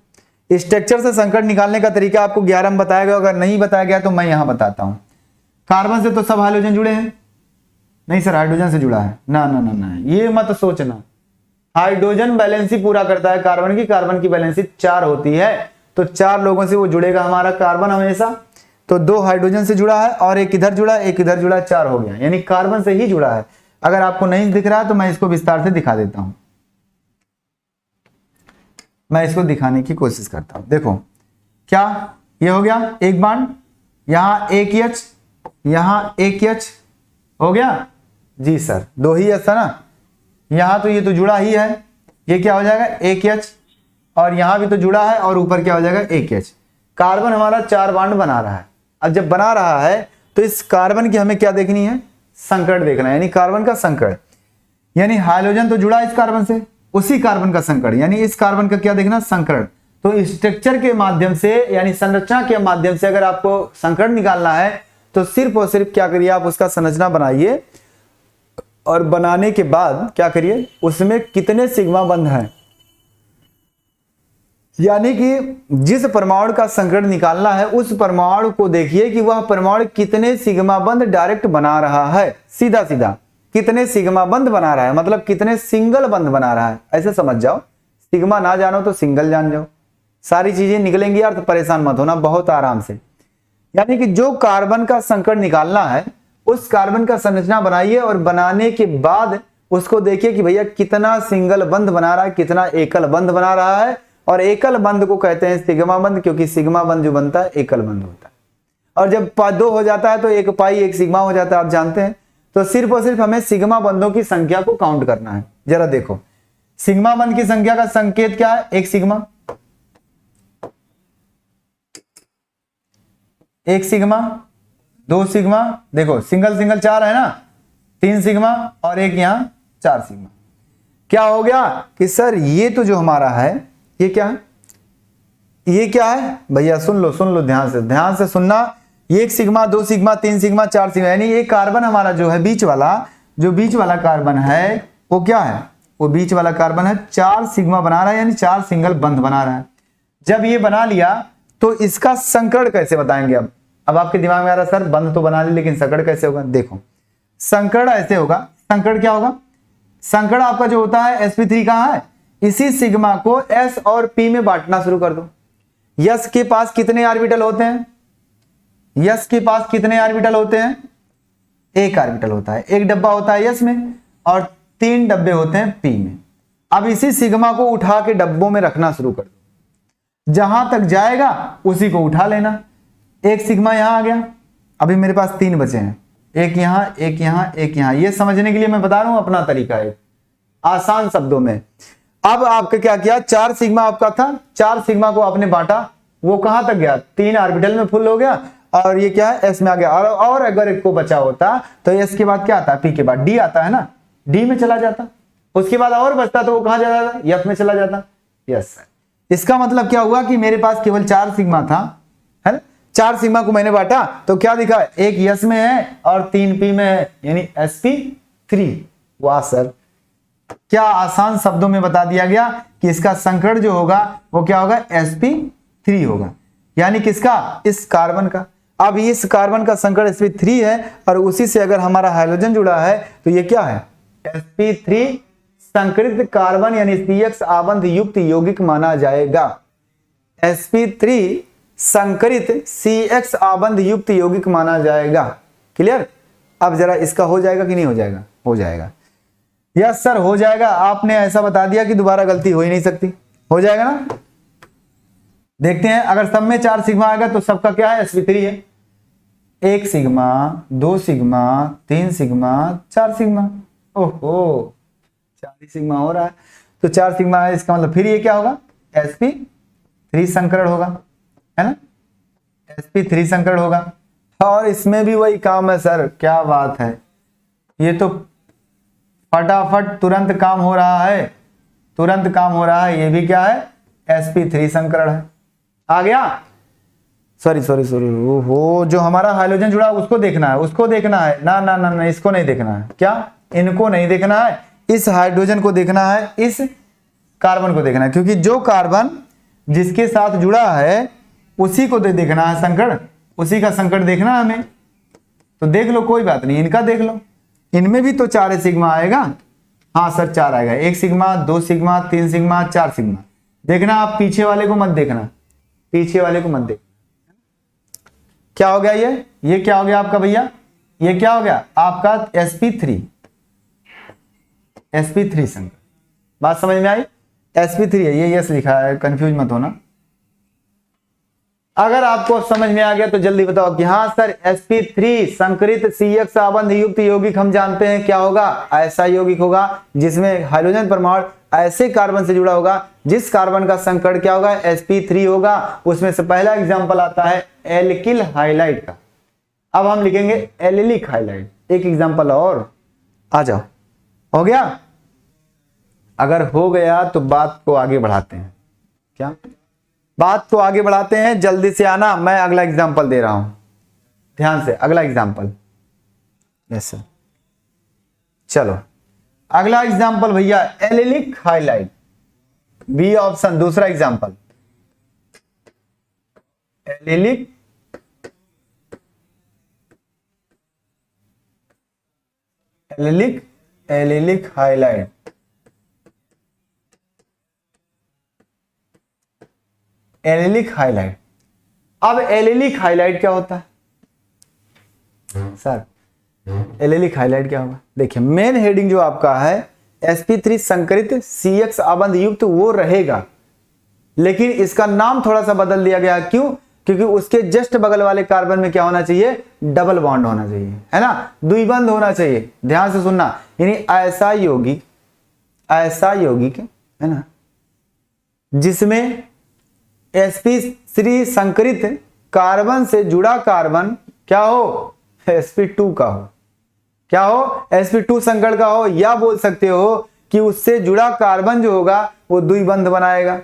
स्ट्रक्चर से संकरण निकालने का तरीका आपको 11 में बताया गया, अगर नहीं बताया गया तो मैं यहां बताता हूं। कार्बन से तो सब हाइड्रोजन जुड़े हैं, नहीं सर हाइड्रोजन से जुड़ा है, ना ना ना ना, ये मत सोचना। हाइड्रोजन बैलेंसी पूरा करता है कार्बन की बैलेंसी 4 होती है, तो 4 लोगों से वो जुड़ेगा हमारा कार्बन हमेशा। तो 2 हाइड्रोजन से जुड़ा है और एक इधर जुड़ा, एक इधर जुड़ा, 4 हो गया, यानी कार्बन से ही जुड़ा है। अगर आपको नहीं दिख रहा तो मैं इसको विस्तार से दिखा देता हूं, मैं इसको दिखाने की कोशिश करता हूं। देखो क्या ये हो गया, एक बांड, यहां एक H, यहां एक H हो गया जी सर, 2 ही H था ना, यहां तो ये तो जुड़ा ही है, ये क्या हो जाएगा एक H, और यहां भी तो जुड़ा है और ऊपर क्या हो जाएगा एक H। कार्बन हमारा 4 बांड बना रहा है। अब जब बना रहा है तो इस कार्बन की हमें क्या देखनी है? संकरण देखना है, यानी कार्बन का संकरण, यानी हाइड्रोजन तो जुड़ा है इस कार्बन से, उसी कार्बन का संकरण, यानी इस कार्बन का क्या देखना? संकरण। तो स्ट्रक्चर के माध्यम से यानी संरचना के माध्यम से अगर आपको संकरण निकालना है तो सिर्फ और सिर्फ क्या करिए, आप उसका संरचना बनाइए और बनाने के बाद क्या करिए, उसमें कितने सिग्मा बंध हैं, यानी कि जिस परमाणु का संकरण निकालना है उस परमाणु को देखिए कि वह परमाणु कितने सिग्मा बंध डायरेक्ट बना रहा है, सीधा सीधा कितने सिग्मा बंध बना रहा है, मतलब कितने सिंगल बंध बना रहा है, ऐसे समझ जाओ। सिग्मा ना जानो तो सिंगल जान जाओ, सारी चीजें निकलेंगी यार, तो परेशान मत होना, बहुत आराम से। यानी कि जो कार्बन का संकरण निकालना है उस कार्बन का संरचना बनाइए और बनाने के बाद उसको देखिए कि भैया कितना सिंगल बंध बना रहा है, कितना एकल बंध बना रहा है। और एकल बंध को कहते हैं सिग्मा बंध, क्योंकि सिग्मा बंध जो बनता है एकल बंध होता है। और जब 2 हो जाता है तो 1 पाई 1 सिग्मा हो जाता है, आप जानते हैं। तो सिर्फ और सिर्फ हमें सिग्मा बंधों की संख्या को काउंट करना है। जरा देखो सिग्मा बंध की संख्या का संकेत क्या है, 1 सिग्मा, 1 सिग्मा, 2 सिग्मा, देखो सिंगल सिंगल 4 है ना, 3 सिग्मा और एक यहां 4 सिग्मा। क्या हो गया कि सर ये तो जो हमारा है ये क्या है, ये क्या है भैया, सुन लो ध्यान से सुनना। 1 सिग्मा, 2 सिग्मा, 3 सिग्मा, 4 सिग्मा, यानी ये कार्बन हमारा जो है बीच वाला, जो बीच वाला कार्बन है वो क्या है, वो बीच वाला कार्बन है 4 सिग्मा बना रहा है, यानी 4 सिंगल बंध बना रहा है। जब ये बना लिया तो इसका संकरण कैसे बताएंगे। अब आपके दिमाग में आ रहा है सर बंध तो बना ली लेकिन संकरण कैसे होगा। देखो संकरण ऐसे होगा, संकरण क्या होगा, संकरण आपका जो होता है sp3 कहां है, इसी सिग्मा को s और p में बांटना शुरू कर दो। यस के पास कितने ऑर्बिटल होते हैं, यस के पास कितने ऑर्बिटल होते हैं, 1 ऑर्बिटल होता है, 1 डब्बा होता है यस में और 3 डब्बे होते हैं p में। अब इसी सिग्मा को उठा के डब्बों में रखना शुरू कर दो, जहां तक जाएगा उसी को उठा लेना। 1 सिग्मा यहां आ गया, अभी मेरे पास 3 बचे हैं, एक यहां, एक यहां, एक यहां। ये समझने के लिए मैं बता रहा हूं अपना तरीका है, आसान शब्दों में। अब आपका क्या किया, 4 सिग्मा आपका था, 4 सिग्मा को आपने बांटा, वो कहां तक गया, 3 ऑर्बिटल में फुल हो गया और ये क्या है एस में आ गया। और अगर एक को बचा होता तो एस के बाद क्या आता है, पी के बाद डी आता है ना, डी में चला जाता, उसके बाद और बचता तो वो कहां जाता, एफ में चला जाता। यस सर, इसका मतलब क्या हुआ कि मेरे पास केवल 4 सिग्मा था, है ना, 4 सिग्मा को मैंने बांटा तो क्या दिखा, एक यस में है और 3 पी में है, यानी sp3। वाह सर, क्या आसान शब्दों में बता दिया गया कि इसका संकरण जो होगा वो क्या होगा, sp3 होगा, यानी किसका, इस कार्बन का। अब इस कार्बन का संकरण sp3 है और उसी से अगर हमारा हाइड्रोजन जुड़ा है तो ये क्या है, sp3 संकरित कार्बन यानी CX आबंध युक्त यौगिक माना जाएगा। sp3 संकरित CX आबंध युक्त यौगिक माना जाएगा। क्लियर। अब जरा इसका हो जाएगा कि नहीं हो जाएगा, हो जाएगा। यस सर हो जाएगा, आपने ऐसा बता दिया कि दोबारा गलती हो ही नहीं सकती, हो जाएगा ना। देखते हैं, अगर सब में 4 सिग्मा आएगा तो सबका क्या है, sp3 है। 1 सिग्मा, 2 सिग्मा, 3 सिग्मा, 4 सिग्मा, ओहो 4 सिग्मा हो रहा है, तो 4 सिग्मा है, इसका मतलब फिर ये क्या होगा, sp3 संकरण होगा, है ना, sp3 संकरण होगा। और इसमें भी वही काम है सर, क्या बात है, ये तो फटाफट तुरंत काम हो रहा है, तुरंत काम हो रहा है। ये भी क्या है, sp3 संकरण है। आ गया, सॉरी वो जो हमारा हाइड्रोजन जुड़ा उसको देखना है, उसको देखना है ना, ना ना ना इसको नहीं देखना है, क्या, इनको नहीं देखना है, इस हाइड्रोजन को देखना है, इस कार्बन को देखना है, क्योंकि जो कार्बन जिसके साथ जुड़ा है उसी को देखना है संकरण, उसी का संकरण देखना है हमें। तो देख लो, कोई बात नहीं, इनका देख लो, इनमें भी तो 4 सिग्मा आएगा। हाँ सर 4 आएगा, 1 सिग्मा, 2 सिग्मा, 3 सिग्मा, 4 सिग्मा। देखना आप पीछे वाले को मत देखना, पीछे वाले को मत देख। क्या हो गया, ये क्या हो गया आपका भैया, ये क्या हो गया आपका sp3 संकरण। बात समझ में आई, sp3 है, ये यस लिखा है, कंफ्यूज मत होना। अगर आपको समझ में आ गया तो जल्दी बताओ कि हाँ सर sp3 संकरित CX आबंध युक्त यौगिक हम जानते हैं क्या होगा, ऐसा यौगिक होगा जिसमें हाइड्रोजन परमाणु ऐसे कार्बन से जुड़ा होगा जिस कार्बन का संकरण क्या होगा, sp3 होगा। उसमें से पहला एग्जांपल आता है एल्किल हाइलाइड का। अब हम लिखेंगे एलिलिक हाइलाइड। एक एग्जांपल और, आ जाओ, हो गया। अगर हो गया तो बात को आगे बढ़ाते हैं, क्या बात को आगे बढ़ाते हैं, जल्दी से आना, मैं अगला एग्जांपल दे रहा हूं, ध्यान से, अगला एग्जांपल। यस सर, चलो अगला एग्जांपल भैया एलिलिक हाइलाइड, बी ऑप्शन दूसरा example allylic allylic allylic halide. Allylic highlight. अब एलिलिक हाइलाइट क्या होता है सर? एलिलिक हाइलाइट क्या होगा? देखिए मेन हेडिंग जो आपका है sp3 संकरित CX आबंध युक्त वो रहेगा, लेकिन इसका नाम थोड़ा सा बदल दिया गया। क्यों? क्योंकि उसके जस्ट बगल वाले कार्बन में क्या होना चाहिए? डबल बॉन्ड होना चाहिए, है ना, द्विबंध होना चाहिए। ध्यान से सुनना, यानी ऐसा यौगिक है ना जिसमें sp3 संकरित कार्बन से जुड़ा कार्बन क्या हो? sp2 का हो। क्या हो? sp2 संकरण का हो, या बोल सकते हो कि उससे जुड़ा कार्बन जो होगा वो द्विबंध बनाएगा।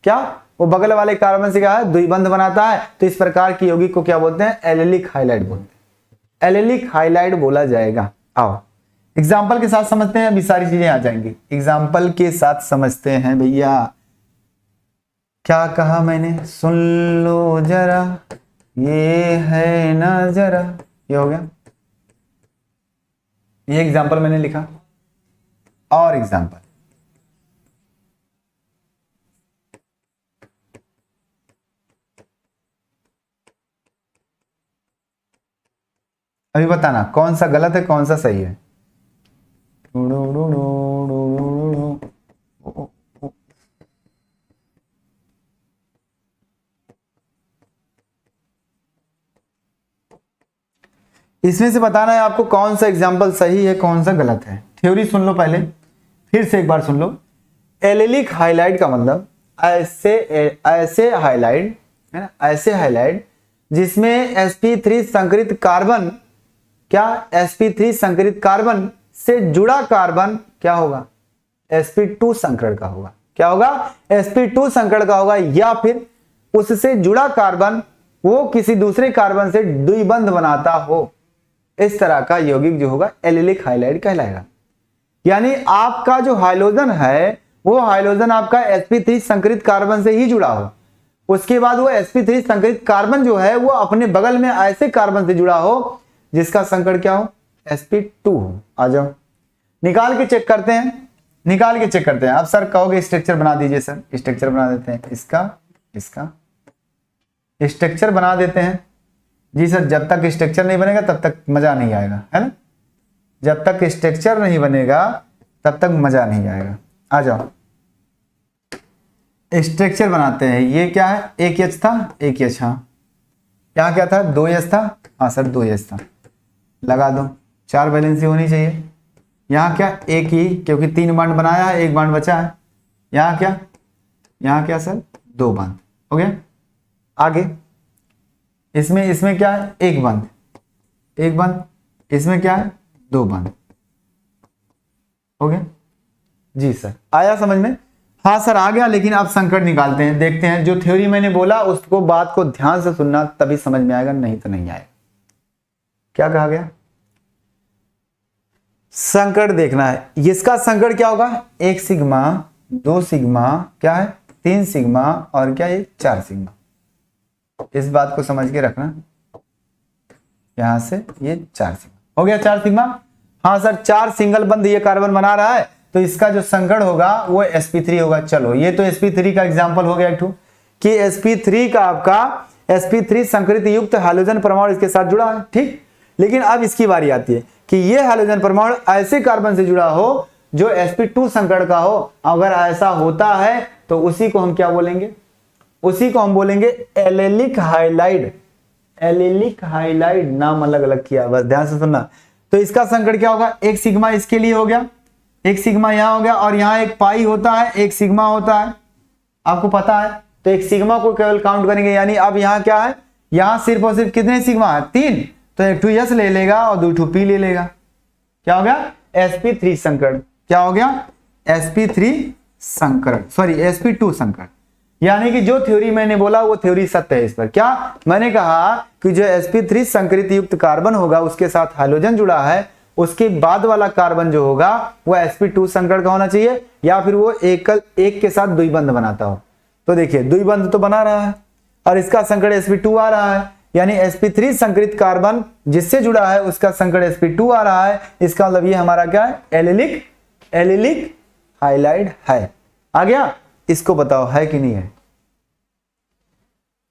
क्या? वो बगल वाले कार्बन से क्या है? द्विबंध बनाता है। तो इस प्रकार की यौगिक को क्या बोलते हैं? एलिलिक हाइलाइड बोलते हैं। एलिलिक हाइलाइड बोला जाएगा। आओ एग्जाम्पल के साथ समझते हैं, अभी सारी चीजें आ जाएंगी। एग्जाम्पल के साथ समझते हैं भैया। क्या कहा मैंने? सुन लो जरा, ये है ना जरा। ये हो गया, ये एग्जाम्पल मैंने लिखा। और एग्जाम्पल अभी बताना कौन सा गलत है कौन सा सही है। इसमें से बताना है आपको कौन सा एग्जाम्पल सही है कौन सा गलत है। थ्योरी सुन लो पहले, फिर से एक बार सुन लो। एलिलिक हाइलाइड का मतलब ऐसे हाइलाइड है ना, ऐसे हाइलाइड जिसमें sp3 संकरित कार्बन, क्या sp3 संकरित कार्बन से जुड़ा कार्बन क्या होगा? sp2 संकरण का होगा। क्या होगा? sp2 संकरण का होगा, या फिर उससे जुड़ा कार्बन वो किसी दूसरे कार्बन से द्विबंध बनाता हो। इस तरह का यौगिक जो होगा एलिलिक हाइलाइड कहलाएगा। यानी आपका जो हाइड्रोजन है वो हाइड्रोजन आपका sp3 संकरित कार्बन से ही जुड़ा हो, उसके बाद वो sp3 संकरित कार्बन जो है वो अपने बगल में ऐसे कार्बन से जुड़ा हो जिसका संकरण क्या हो? sp2 हो। आ जाओ निकाल के चेक करते हैं, निकाल के चेक करते हैं। अब सर कहोगे स्ट्रक्चर बना दीजिए। सर स्ट्रक्चर बना देते हैं, इसका स्ट्रक्चर बना देते हैं। जी सर जब तक स्ट्रक्चर नहीं बनेगा तब तक मजा नहीं आएगा, है ना। जब तक स्ट्रक्चर नहीं बनेगा तब तक मजा नहीं आएगा। आ जाओ स्ट्रक्चर बनाते हैं। ये क्या है? एक एच था, एक एच, हाँ यहाँ क्या था? 2H था, हाँ सर 2H था। लगा दो, 4 वैलेंसी होनी चाहिए। यहाँ क्या? एक ही, क्योंकि 3 बांड बनाया है, 1 बांड बचा है। यहाँ क्या? यहाँ क्या सर? 2 बांड हो गया। आगे इसमें क्या है? 1 बांड, 1 बांड। इसमें क्या है? 2 बांड हो गया। जी सर आया समझ में? हाँ सर आ गया। लेकिन आप संकट निकालते हैं, देखते हैं जो थ्योरी मैंने बोला उसको बात को ध्यान से सुनना, तभी समझ में आएगा, नहीं तो नहीं आएगा। क्या कहा गया? संकट देखना है। इसका संकट क्या होगा? 1 सिग्मा, 2 सिग्मा, क्या है? 3 सिग्मा, और क्या ये 4 सिग्मा। इस बात को समझ के रखना। यहां से ये 4 सिग्मा हो गया। 4 सिग्मा, हाँ सर 4 सिंगल बंद ये कार्बन बना रहा है, तो इसका जो संकट होगा वो sp3 होगा। चलो ये तो sp3 का एग्जांपल हो गया एक ठो, कि sp3 का आपका sp3 संकरित युक्त हाइड्रोजन परमाणु इसके साथ जुड़ा है, ठीक। लेकिन अब इसकी बारी आती है कि ये हाइड्रोजन परमाणु ऐसे कार्बन से जुड़ा हो जो sp2 संकरण का हो। अगर ऐसा होता है तो उसी को हम क्या बोलेंगे? उसी को हम बोलेंगे एलिलिक हाइलाइड। एलिलिक हाइलाइड नाम अलग अलग किया, बस ध्यान से सुनना। तो इसका संकट क्या होगा? 1 सिग्मा इसके लिए हो गया, 1 सिग्मा यहां हो गया, और यहां एक पाई होता है, 1 सिग्मा होता है, आपको पता है। तो 1 सिग्मा को केवल काउंट करेंगे, यानी अब यहां क्या है? यहां सिर्फ और सिर्फ कितने सिग्मा है? 3। तो 1 ठू S ले लेगा और 2 ठू P ले लेगा। क्या हो गया? sp3 संकरण। क्या हो गया? sp3 संकरण, सॉरी sp2 संकरण। यानी कि जो थ्योरी मैंने बोला वो थ्योरी सत्य है इस पर। क्या मैंने कहा कि जो sp3 संकरित युक्त कार्बन होगा उसके साथ हाइड्रोजन जुड़ा है, उसके बाद वाला कार्बन जो होगा वो sp2 संकरण का होना चाहिए, या फिर वो एक के साथ द्विबंध बनाता हो। तो देखिए द्विबंध तो बना रहा है और इसका संकरण sp2 आ रहा है, यानी sp3 संकरित कार्बन जिससे जुड़ा है उसका संकरण sp2 आ रहा है। इसका मतलब ये हमारा क्या है, एलिलिक हाइलाइड है। आ गया? इसको बताओ है कि नहीं है?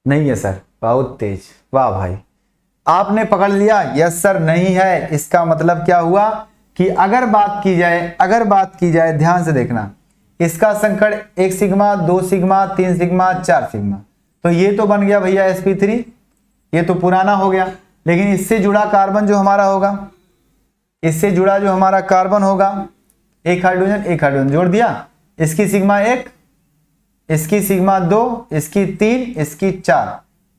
नहीं है सर, बहुत तेज, वाह भाई, आपने पकड़ लिया। यस सर, नहीं है। इसका मतलब क्या हुआ कि अगर बात की जाए ध्यान से देखना, इसका संकरण 1 सिग्मा 2 सिग्मा 3 सिग्मा 4 सिग्मा, तो ये तो बन गया भैया sp3, ये तो पुराना हो गया। लेकिन इससे जुड़ा कार्बन जो हमारा होगा, इससे जुड़ा जो हमारा कार्बन होगा, एक हाइड्रोजन जोड़ दिया, इसकी सिग्मा 1, इसकी सिग्मा 2, इसकी 3, इसकी 4,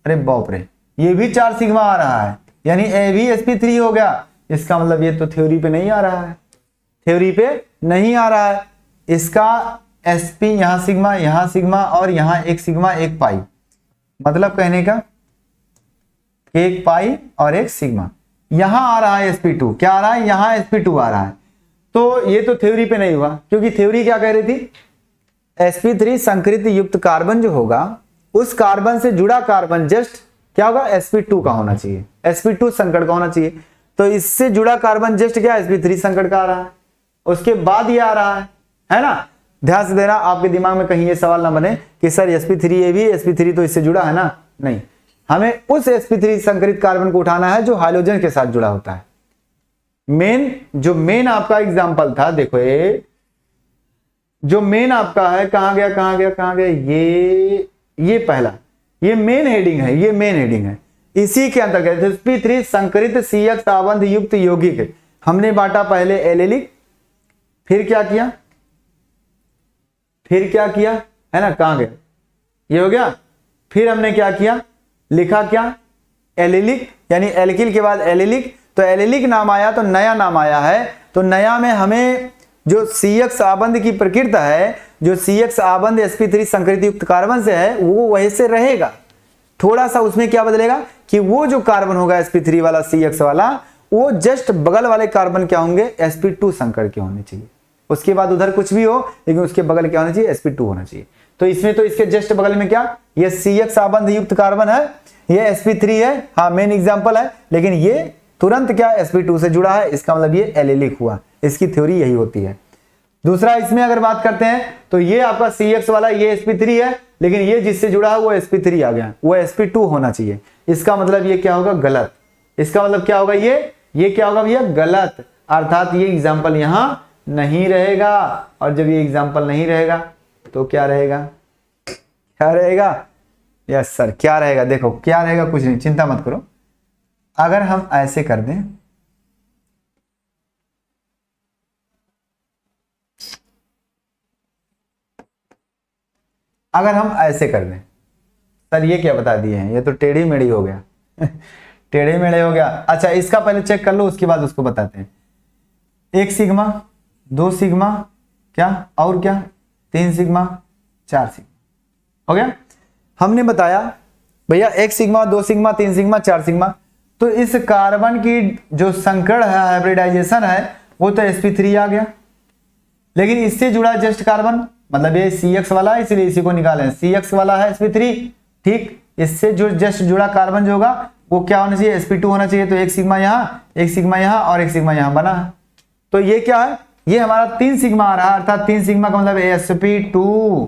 अरे बाप रे, ये भी 4 सिग्मा आ रहा है, यानी ए भी sp3 हो गया। इसका मतलब ये तो थ्योरी पे नहीं आ रहा है, थ्योरी पे नहीं आ रहा है। इसका sp यहां सिग्मा और यहां 1 सिग्मा 1 पाई, मतलब कहने का 1 पाई और 1 सिग्मा। यहां आ रहा है sp2, क्या आ रहा है, यहां sp2 आ रहा है। तो ये तो थ्योरी पे नहीं हुआ, क्योंकि थ्योरी क्या कह रही थी, sp3 संकरित युक्त कार्बन जो होगा उस कार्बन से जुड़ा कार्बन जस्ट क्या होगा, sp2 का होना चाहिए, sp2 संकरण का होना चाहिए। तो इससे जुड़ा कार्बन जस्ट क्या sp3 संकरण का आ रहा है, उसके बाद ये आ रहा है ना। ध्यान से देना, आपके दिमाग में कहीं ये सवाल ना बने कि सर sp3 ये भी, sp3 तो इससे जुड़ा है ना, नहीं, हमें उस sp3 संकरित कार्बन को उठाना है जो हाइड्रोजन के साथ जुड़ा होता है। मेन आपका एग्जाम्पल था, देखो ये जो मेन आपका है, कहां गया, ये पहला, ये मेन हेडिंग है, इसी के अंतर्गत sp3 संकरित CX आबंध युक्त यौगिक हमने बांटा पहले एलिलिक, फिर क्या किया है ना, कहां गया, ये हो गया। फिर हमने क्या किया, लिखा क्या, एलिलिक, यानी एल्किल के बाद एलिलिक, तो एलिलिक नाम आया तो नया नाम आया है। तो नया में हमें जो CX आबंध की प्रकृति है, जो CX आबंध sp3 संकरित युक्त कार्बन से है वो वैसे रहेगा, थोड़ा सा उसमें क्या बदलेगा कि वो जो कार्बन होगा sp3 वाला CX वाला, वो जस्ट बगल वाले कार्बन क्या होंगे, sp2 संकरण के होने चाहिए। उसके बाद उधर कुछ भी हो, लेकिन उसके बगल क्या होना चाहिए, sp2 होना चाहिए। तो इसमें तो इसके जस्ट बगल में क्या, ये CX आबंध युक्त कार्बन है, ये sp3 है, हाँ मेन एग्जाम्पल है, लेकिन ये तुरंत क्या sp2 से जुड़ा है, इसका मतलब ये एलिलिक हुआ। इसकी थ्योरी यही होती है। दूसरा इसमें अगर बात करते हैं तो ये आपका CX वाला ये sp3 है, लेकिन ये जिससे जुड़ा है वो sp3 आ गया, वो sp2 होना चाहिए। इसका मतलब ये क्या होगा, गलत। इसका मतलब क्या होगा, ये क्या होगा भैया, गलत, अर्थात ये एग्जाम्पल यहां नहीं रहेगा। और जब ये एग्जाम्पल नहीं रहेगा तो क्या रहेगा, यस सर, क्या रहेगा, देखो क्या रहेगा, कुछ नहीं, चिंता मत करो। अगर हम ऐसे कर दें, सर ये क्या बता दिए हैं, ये तो टेढ़ी मेढ़ी हो गया टेढ़े मेढ़े हो गया। अच्छा इसका पहले चेक कर लो, उसके बाद उसको बताते हैं। 1 सिग्मा 2 सिग्मा क्या, और क्या, 3 सिग्मा 4 सिग्मा, हो गया। हमने बताया भैया 1 सिग्मा 2 सिग्मा 3 सिग्मा 4 सिग्मा, तो इस कार्बन की जो संकरण है, हाइब्रिडाइजेशन है, वो तो sp3 आ गया। लेकिन इससे जुड़ा जस्ट कार्बन, मतलब ये CX वाला है, इसलिए इसी को निकालें, CX वाला है sp3, ठीक। इससे जो जस्ट जुड़ा कार्बन जो होगा वो क्या होना चाहिए, sp2 होना चाहिए। तो 1 सिग्मा यहाँ, 1 सिग्मा यहाँ और 1 सिग्मा यहाँ बना है। तो ये क्या है, ये हमारा 3 सिग्मा आ रहा है, अर्थात 3 सिग्मा का मतलब sp2।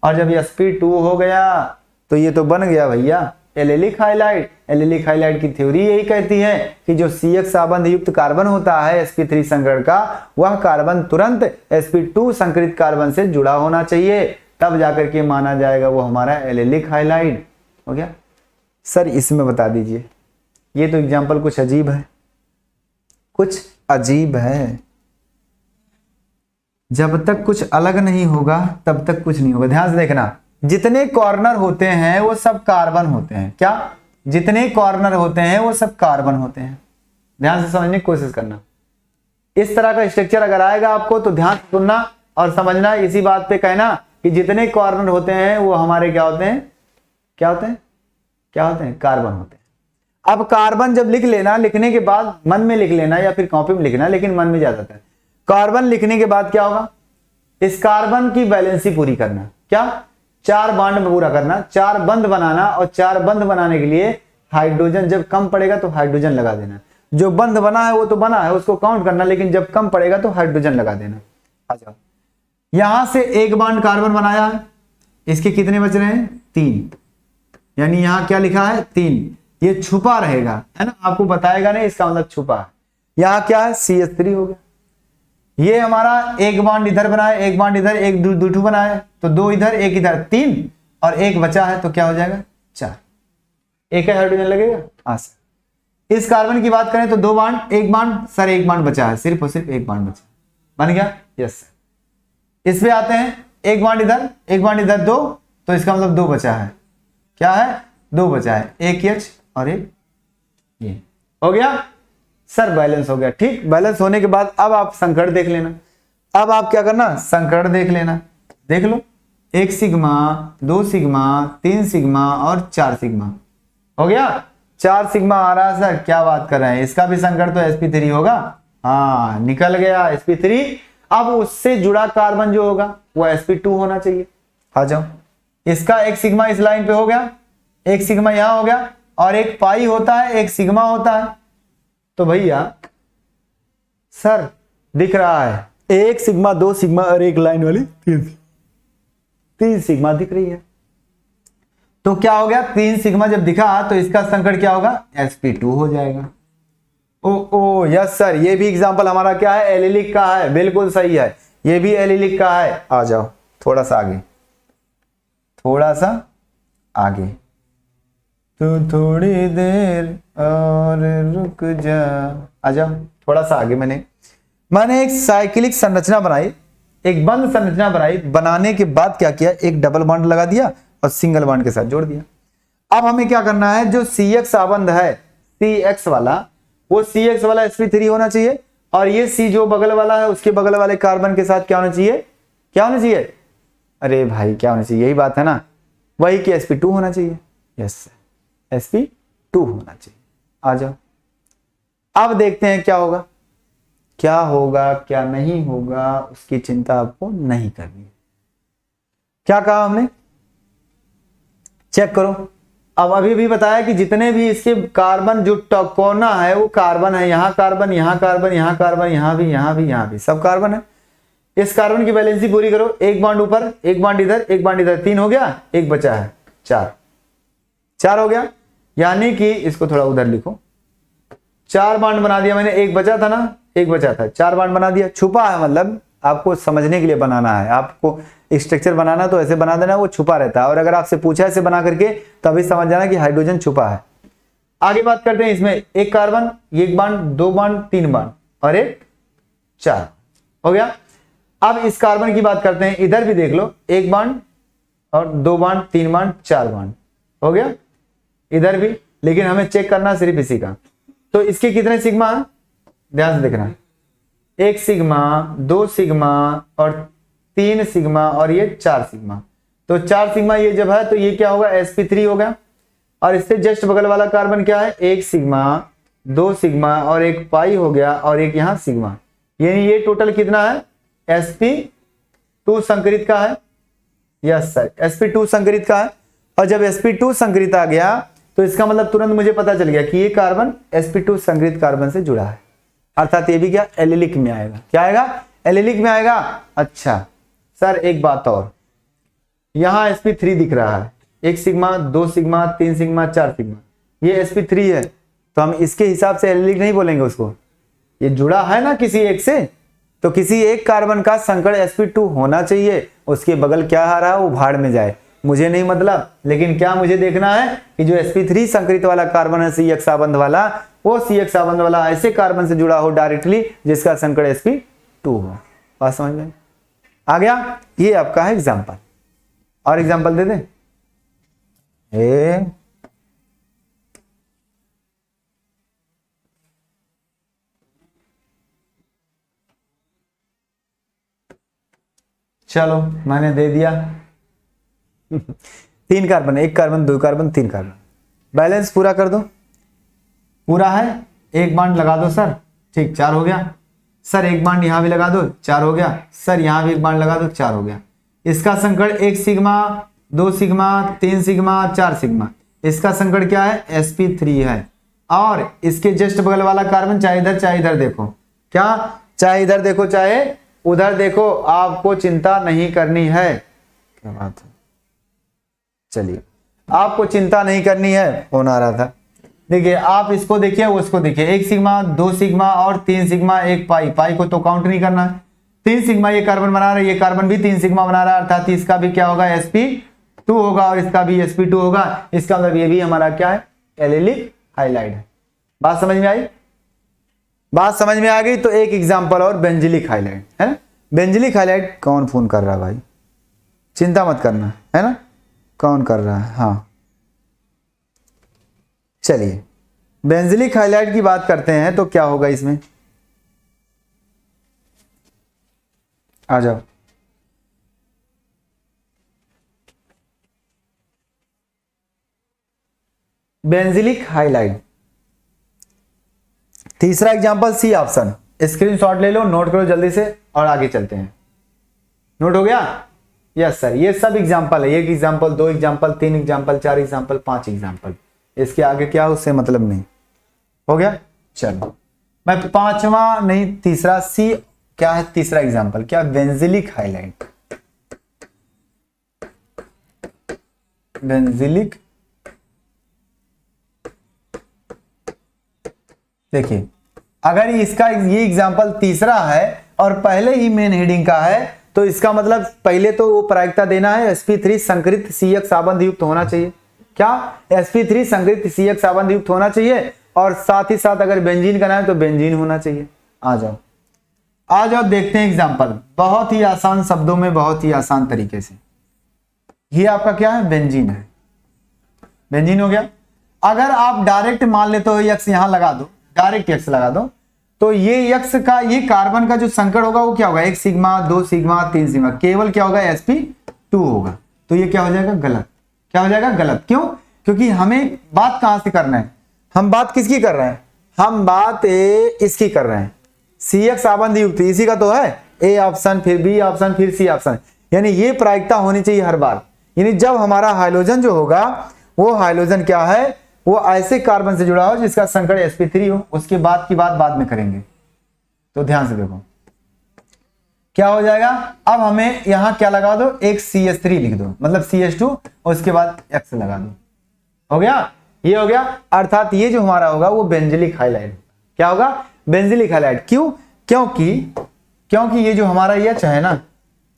और जब sp2 हो गया तो ये तो बन गया भैया एलिलिक हाइलाइड। एलिलिक हाइलाइड की थ्योरी यही कहती है कि जो CX आबंध युक्त कार्बन होता है sp3 संकरण का, वह कार्बन तुरंत sp2 संकरित कार्बन से जुड़ा होना चाहिए, तब जाकर के माना जाएगा वो हमारा एलिलिक हाइलाइड। हो गया सर, इसमें बता दीजिए, ये तो एग्जाम्पल कुछ अजीब है, जब तक कुछ अलग नहीं होगा तब तक कुछ नहीं होगा। ध्यान से देखना, जितने कॉर्नर होते हैं वो सब कार्बन होते हैं, क्या, जितने कॉर्नर होते हैं वो सब कार्बन होते हैं। ध्यान से समझने की कोशिश करना। इस तरह का स्ट्रक्चर अगर आएगा आपको तो ध्यान से सुनना और समझना, इसी बात पे कहना कि जितने कॉर्नर होते हैं वो हमारे क्या होते हैं, कार्बन होते हैं। अब कार्बन जब लिख लेना, लिखने के बाद मन में लिख लेना या फिर कॉपी में लिखना, लेकिन मन में ज्यादातर कार्बन लिखने के बाद क्या होगा, इस कार्बन की बैलेंसी पूरी करना। क्या? 4 बॉन्ड पूरा करना, 4 बंध बनाना, और 4 बंध बनाने के लिए हाइड्रोजन जब कम पड़ेगा तो हाइड्रोजन लगा देना। जो बंध बना है वो तो बना है, उसको काउंट करना, लेकिन जब कम पड़ेगा तो हाइड्रोजन लगा देना। आ जाओ, यहां से 1 बॉन्ड कार्बन बनाया है, इसके कितने बच रहे हैं? 3, यानी यहां क्या लिखा है? 3। ये छुपा रहेगा, है ना, आपको बताएगा नहीं, इसका मतलब छुपा है। यहां क्या है? CH3 हो गया। ये हमारा 1 बॉन्ड इधर बनाया, 1 बॉन्ड इधर, 1 2 बनाया, तो 2 इधर 1 इधर, 3, और 1 बचा है तो क्या हो जाएगा? 4। एक हाइड्रोजन लगेगा। हाँ सर। इस कार्बन की बात करें तो 2 बॉन्ड, 1 बॉन्ड, सर 1 बॉन्ड बचा है, सिर्फ और सिर्फ 1 बॉन्ड बचा, बन गया? Yes sir. इस पे आते हैं, 1 बॉन्ड इधर, 1 बॉन्ड इधर, 2, तो इसका मतलब 2 बचा है। क्या है? 2 बचा है, 1 H और 1 ये हो गया सर, बैलेंस हो गया। ठीक, बैलेंस होने के बाद अब आप संकट देख लेना। अब आप क्या करना? संकट देख लेना। देख लो, 1 सिग्मा, 2 सिग्मा, 3 सिग्मा और 4 सिग्मा हो गया। 4 सिग्मा आ रहा है सर, क्या बात कर रहे हैं, इसका भी संकट तो sp3 होगा। हाँ, निकल गया sp3। अब उससे जुड़ा कार्बन जो होगा वो sp2 होना चाहिए। आ जाओ, इसका 1 सिग्मा इस लाइन पे हो गया, 1 सिग्मा यहां हो गया, और 1 पाई होता है, 1 सिग्मा होता है। तो भैया सर दिख रहा है 1 सिग्मा, 2 सिग्मा और 1 लाइन वाली 3 सिग्मा दिख रही है। तो क्या हो गया? 3 सिग्मा जब दिखा तो इसका संकट क्या होगा? sp2 हो जाएगा। ओ यस सर, ये भी एग्जांपल हमारा क्या है? एलिलिक का है, बिल्कुल सही है, ये भी एलिलिक का है। आ जाओ थोड़ा सा आगे, थोड़ा सा आगे, तू थोड़ी देर और रुक जा। आ जाओ थोड़ा सा आगे। मैंने एक साइक्लिक संरचना बनाई, एक बंद संरचना बनाई। बनाने के बाद क्या किया? एक डबल बॉन्ड लगा दिया और सिंगल बॉन्ड के साथ जोड़ दिया। अब हमें क्या करना है? जो CX आबंध है, CX वाला, वो CX वाला sp3 होना चाहिए, और ये C जो बगल वाला है उसके बगल वाले कार्बन के साथ क्या होना चाहिए? क्या होना चाहिए? अरे भाई क्या होना चाहिए? यही बात है ना, वही कि sp2 होना चाहिए। यस, sp2 होना चाहिए। आ जाओ, अब देखते हैं क्या होगा, क्या होगा क्या नहीं होगा, उसकी चिंता आपको नहीं करनी है। क्या कहा हमने? चेक करो। अब अभी भी बताया कि जितने भी इसके कार्बन जो कोना है वो कार्बन है, यहां कार्बन, यहां कार्बन, यहां कार्बन, यहां भी, यहां भी, यहां भी, सब कार्बन है। इस कार्बन की बैलेंसी पूरी करो। 1 बॉन्ड ऊपर, 1 बॉन्ड इधर, 1 बॉन्ड इधर, 3 हो गया, 1 बचा है, 4 हो गया। यानी कि इसको थोड़ा उधर लिखो, 4 बॉन्ड बना दिया मैंने, 1 बचा था ना, 1 बचा था, 4 बॉन्ड बना दिया। छुपा है, मतलब आपको समझने के लिए बनाना है, आपको स्ट्रक्चर बनाना तो ऐसे बना देना, वो छुपा रहता है। और अगर आपसे पूछा ऐसे बना करके तभी समझ जाना कि हाइड्रोजन छुपा है। आगे बात करते हैं, इसमें 1 कार्बन, 1 बॉन्ड, 2 बॉन्ड, 3 बॉन्ड और 1 4 हो गया। अब इस कार्बन की बात करते हैं, इधर भी देख लो, 1 बॉन्ड और 2 बॉन्ड, 3 बॉन्ड, 4 बॉन्ड हो गया, इधर भी। लेकिन हमें चेक करना सिर्फ इसी का। तो इसके कितने सिग्मा? ध्यान से देखना, 1 सिग्मा, 2 सिग्मा और 3 सिग्मा और ये 4 सिग्मा। तो 4 सिग्मा ये जब है तो ये क्या होगा? sp3 हो गया। और इससे जस्ट बगल वाला कार्बन क्या है? 1 सिग्मा, 2 सिग्मा और 1 पाई हो गया, और एक यहां सिग्मा। यानी ये टोटल कितना है? sp2 संकरित का है। यस सर, sp2 संकरित का है। और जब sp2 संकरित आ गया तो इसका मतलब तुरंत मुझे पता चल गया कि ये कार्बन sp2 संकरित कार्बन से जुड़ा है, अर्थात ये भी क्या? एलिलिक में आएगा। क्या आएगा? एलिलिक में आएगा। अच्छा सर एक बात और, यहां sp3 दिख रहा है, 1 सिग्मा, 2 सिग्मा, 3 सिग्मा, 4 सिग्मा, ये sp3 है, तो हम इसके हिसाब से एलिलिक नहीं बोलेंगे उसको। ये जुड़ा है ना किसी एक से, तो किसी एक कार्बन का संकड़ sp2 होना चाहिए। उसके बगल क्या आ रहा है वो भाड़ में जाए, मुझे नहीं मतलब। लेकिन क्या मुझे देखना है कि जो sp3 संकरित वाला कार्बन है, CX आबंध वाला, वो CX आबंध वाला ऐसे कार्बन से जुड़ा हो डायरेक्टली जिसका संकड़ sp2 हो। बात समझ में आ गया? ये आपका है एग्जांपल। और एग्जांपल दे दें? चलो मैंने दे दिया। 3 carbon, 1 carbon, 2 carbon, 3 carbon, balance पूरा कर दो। पूरा है, एक बॉन्ड लगा दो सर, ठीक 4 हो गया सर, एक बॉन्ड यहां भी लगा दो 4 हो गया सर, यहां भी एक बॉन्ड लगा दो 4 हो गया। इसका संकड़ 1 सिग्मा 2 सिग्मा 3 सिग्मा 4 सिग्मा, इसका संकड़ क्या है sp3 है। और इसके जस्ट बगल वाला कार्बन चाहे इधर देखो, क्या चाहे इधर देखो चाहे उधर देखो, आपको चिंता नहीं करनी है। क्या बात है, चलिए आपको चिंता नहीं करनी है। फोन आ रहा था, देखिए आप इसको देखिए वो इसको देखिए, 1 सिग्मा 2 सिग्मा और 3 सिग्मा 1 पाई, पाई को तो काउंट नहीं करना है। 3 सिग्मा ये कार्बन बना रहा है, ये कार्बन भी 3 सिग्मा बना रहा है, अर्थात इसका भी क्या होगा sp2 होगा और इसका भी sp2 होगा। इसका मतलब ये भी हमारा क्या है एलिलिक हाइलाइड है। बात समझ में आई? बात समझ में आ गई तो एक एग्जांपल और बेंजिलिक हाइलाइड है ना। बेंजिलिक हाइलाइड कौन फोन कर रहा है भाई, चिंता मत करना है ना, कौन कर रहा है। हाँ चलिए बेंजिलिक हाइलाइड की बात करते हैं तो क्या होगा इसमें, आ जाओ। बेंजिलिक हाइलाइड तीसरा एग्जांपल सी ऑप्शन, स्क्रीनशॉट ले लो, नोट करो जल्दी से और आगे चलते हैं। नोट हो गया? यस सर, ये सब एग्जांपल है, 1 example 2 example 3 example 4 example 5 example, इसके आगे क्या उससे मतलब नहीं। हो गया? चलो मैं पांचवा नहीं तीसरा सी क्या है, तीसरा एग्जांपल क्या, बेंजिलिक हाइलाइड। बेंजिलिक देखिए अगर इसका ये एग्जांपल तीसरा है और पहले ही मेन हेडिंग का है तो इसका मतलब पहले तो वो प्रायिकता देना है sp3 संकरित CX आबंध युक्त होना चाहिए। क्या sp3 संकरित CX आबंध युक्त होना चाहिए और साथ ही साथ अगर बेंजीन का नाम है तो बेंजीन होना चाहिए। आ जाओ देखते हैं एग्जांपल, बहुत ही आसान शब्दों में बहुत ही आसान तरीके से। ये आपका क्या है बेंजीन है, बेंजीन हो गया। अगर आप डायरेक्ट मान लेते हो यक्स यहां लगा दो, डायरेक्ट यक्स लगा दो तो ये यक्स का ये कार्बन का जो संकड़ होगा वो क्या होगा 1 सिग्मा 2 सिग्मा 3 सिग्मा, केवल क्या होगा sp2 होगा। तो ये क्या हो जाएगा गलत, क्या हो जाएगा गलत। क्यों? क्योंकि हमें बात कहां से करना है, हम बात किसकी कर रहे हैं, हम बात इसकी कर रहे हैं CX आबंध युक्त, इसी का तो है ए ऑप्शन फिर बी ऑप्शन फिर सी ऑप्शन, यानी ये प्रायिकता होनी चाहिए हर बार। यानी जब हमारा हाइड्रोजन जो होगा वो हाइड्रोजन क्या है, वो ऐसे कार्बन से जुड़ा हो जिसका संकड़ sp3 हो, उसके बाद की बात बाद में करेंगे। तो ध्यान से देखो क्या हो जाएगा, अब हमें यहां क्या लगा दो एक CH3 लिख दो, मतलब CH2 और उसके बाद X लगा दो। हो गया, ये हो गया, अर्थात ये जो हमारा होगा वो बेंजिलिक हाइलाइड। क्या होगा बेंजिलिक हाइलाइड। क्यों? क्योंकि ये जो हमारा H है ना,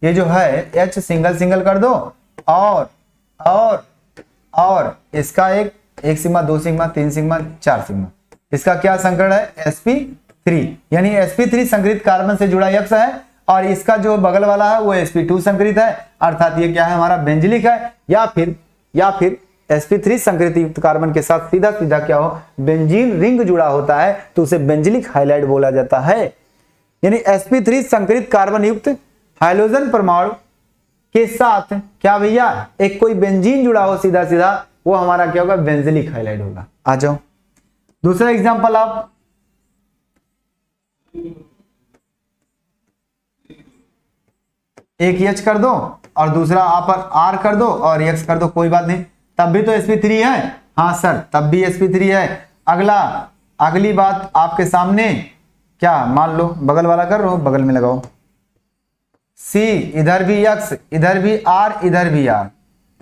ये जो है H सिंगल सिंगल कर दो और इसका एक सिग्मा 2 सिग्मा 3 सिग्मा 4 सिग्मा, इसका क्या संकरण है sp3, यानी sp3 संकरित कार्बन से जुड़ा यक्ष है और इसका जो बगल वाला है वो sp2 संकरित है, अर्थात ये क्या है हमारा बेंजिलिक है। या फिर sp3 संकरित युक्त कार्बन के साथ सीधा सीधा क्या हो बेंजीन रिंग जुड़ा होता है तो उसे बेंजिलिक हाइलाइड बोला जाता है। यानी sp3 संकरित कार्बन युक्त हाइड्रोजन परमाणु के साथ क्या भैया एक कोई बेंजीन जुड़ा हो सीधा सीधा, वो हमारा क्या होगा बेंजिलिक हाइलाइड होगा। आ जाओ दूसरा एग्जांपल, आप एक H कर दो और दूसरा आप R कर दो और X कर दो, कोई बात नहीं, तब भी तो sp3 है। हाँ सर तब भी sp3 है। अगली बात आपके सामने, क्या मान लो बगल वाला कर रहे हो, बगल में लगाओ C, इधर भी X इधर भी R इधर भी R,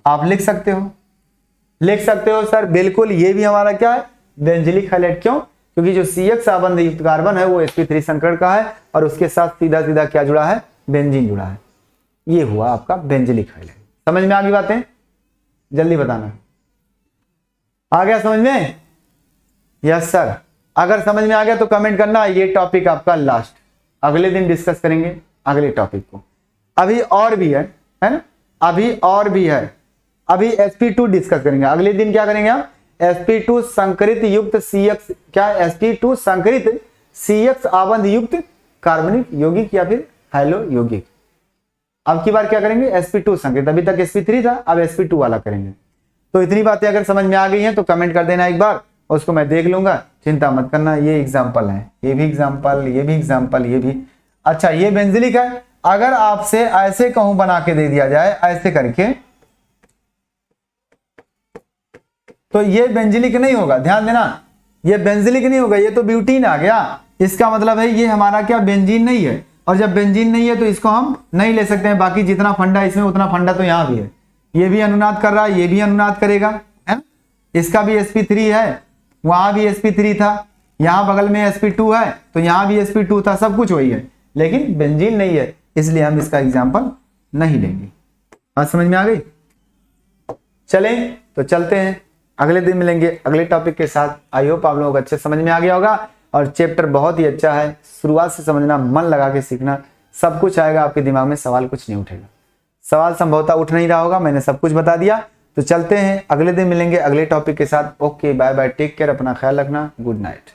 आप लिख सकते हो सर बिल्कुल, ये भी हमारा क्या है बेंजिलिक हाइलाइड। क्यों? क्योंकि जो CX आबंध युक्त कार्बन है वो sp3 संकरण का है और उसके साथ सीधा सीधा क्या जुड़ा है बेंजीन जुड़ा है। ये हुआ आपका बेंजिलिक हाइलाइड। समझ में आ गई बातें? जल्दी बताना, आ गया समझ में? यस सर, अगर समझ में आ गया तो कमेंट करना। ये टॉपिक आपका लास्ट, अगले दिन डिस्कस करेंगे अगले टॉपिक को। अभी और भी है ना, अभी और भी है, अभी sp2 डिस्कस करेंगे अगले दिन। क्या करेंगे हम sp2 संकरित युक्त CX, क्या sp2 संकरित CX आबंध युक्त कार्बनिक यौगिक या फिर हाइलो यौगिक। अब की बार क्या करेंगे sp2 संकरित, अभी तक sp3 था, अब sp2 वाला करेंगे। तो इतनी बातें अगर समझ में आ गई हैं तो कमेंट कर देना एक बार, उसको मैं देख लूंगा, चिंता मत करना। ये एग्जाम्पल है, ये भी एग्जाम्पल, ये भी एग्जाम्पल, ये भी। अच्छा ये बेंजिलिक है, अगर आपसे ऐसे कहूं बना के दे दिया जाए ऐसे करके, तो ये बेंजिलिक नहीं होगा, ध्यान देना, ये बेंजिलिक नहीं होगा, ये तो ब्यूटीन आ गया। इसका मतलब है ये हमारा क्या बेंजीन नहीं है, और जब बेंजीन नहीं है तो इसको हम नहीं ले सकते हैं। बाकी जितना फंडा इसमें उतना फंडा तो यहाँ भी है, ये भी अनुनाद कर रहा है, ये भी अनुनाद करेगा, है ना। इसका भी sp3 है, वहां भी sp3 था, यहाँ बगल में sp2 है, तो यहाँ भी sp2 था, सब कुछ वही है, लेकिन बेंजीन नहीं है, इसलिए हम इसका एग्जाम्पल नहीं लेंगे। बात समझ में आ गई? चलें तो चलते हैं, अगले दिन मिलेंगे अगले टॉपिक के साथ। आई होप आप लोगों को अच्छे समझ में आ गया होगा, और चैप्टर बहुत ही अच्छा है, शुरुआत से समझना, मन लगा के सीखना, सब कुछ आएगा आपके दिमाग में, सवाल कुछ नहीं उठेगा। सवाल संभवतः उठ नहीं रहा होगा, मैंने सब कुछ बता दिया। तो चलते हैं, अगले दिन मिलेंगे अगले टॉपिक के साथ। Okay bye bye, take care, अपना ख्याल रखना, गुड नाइट।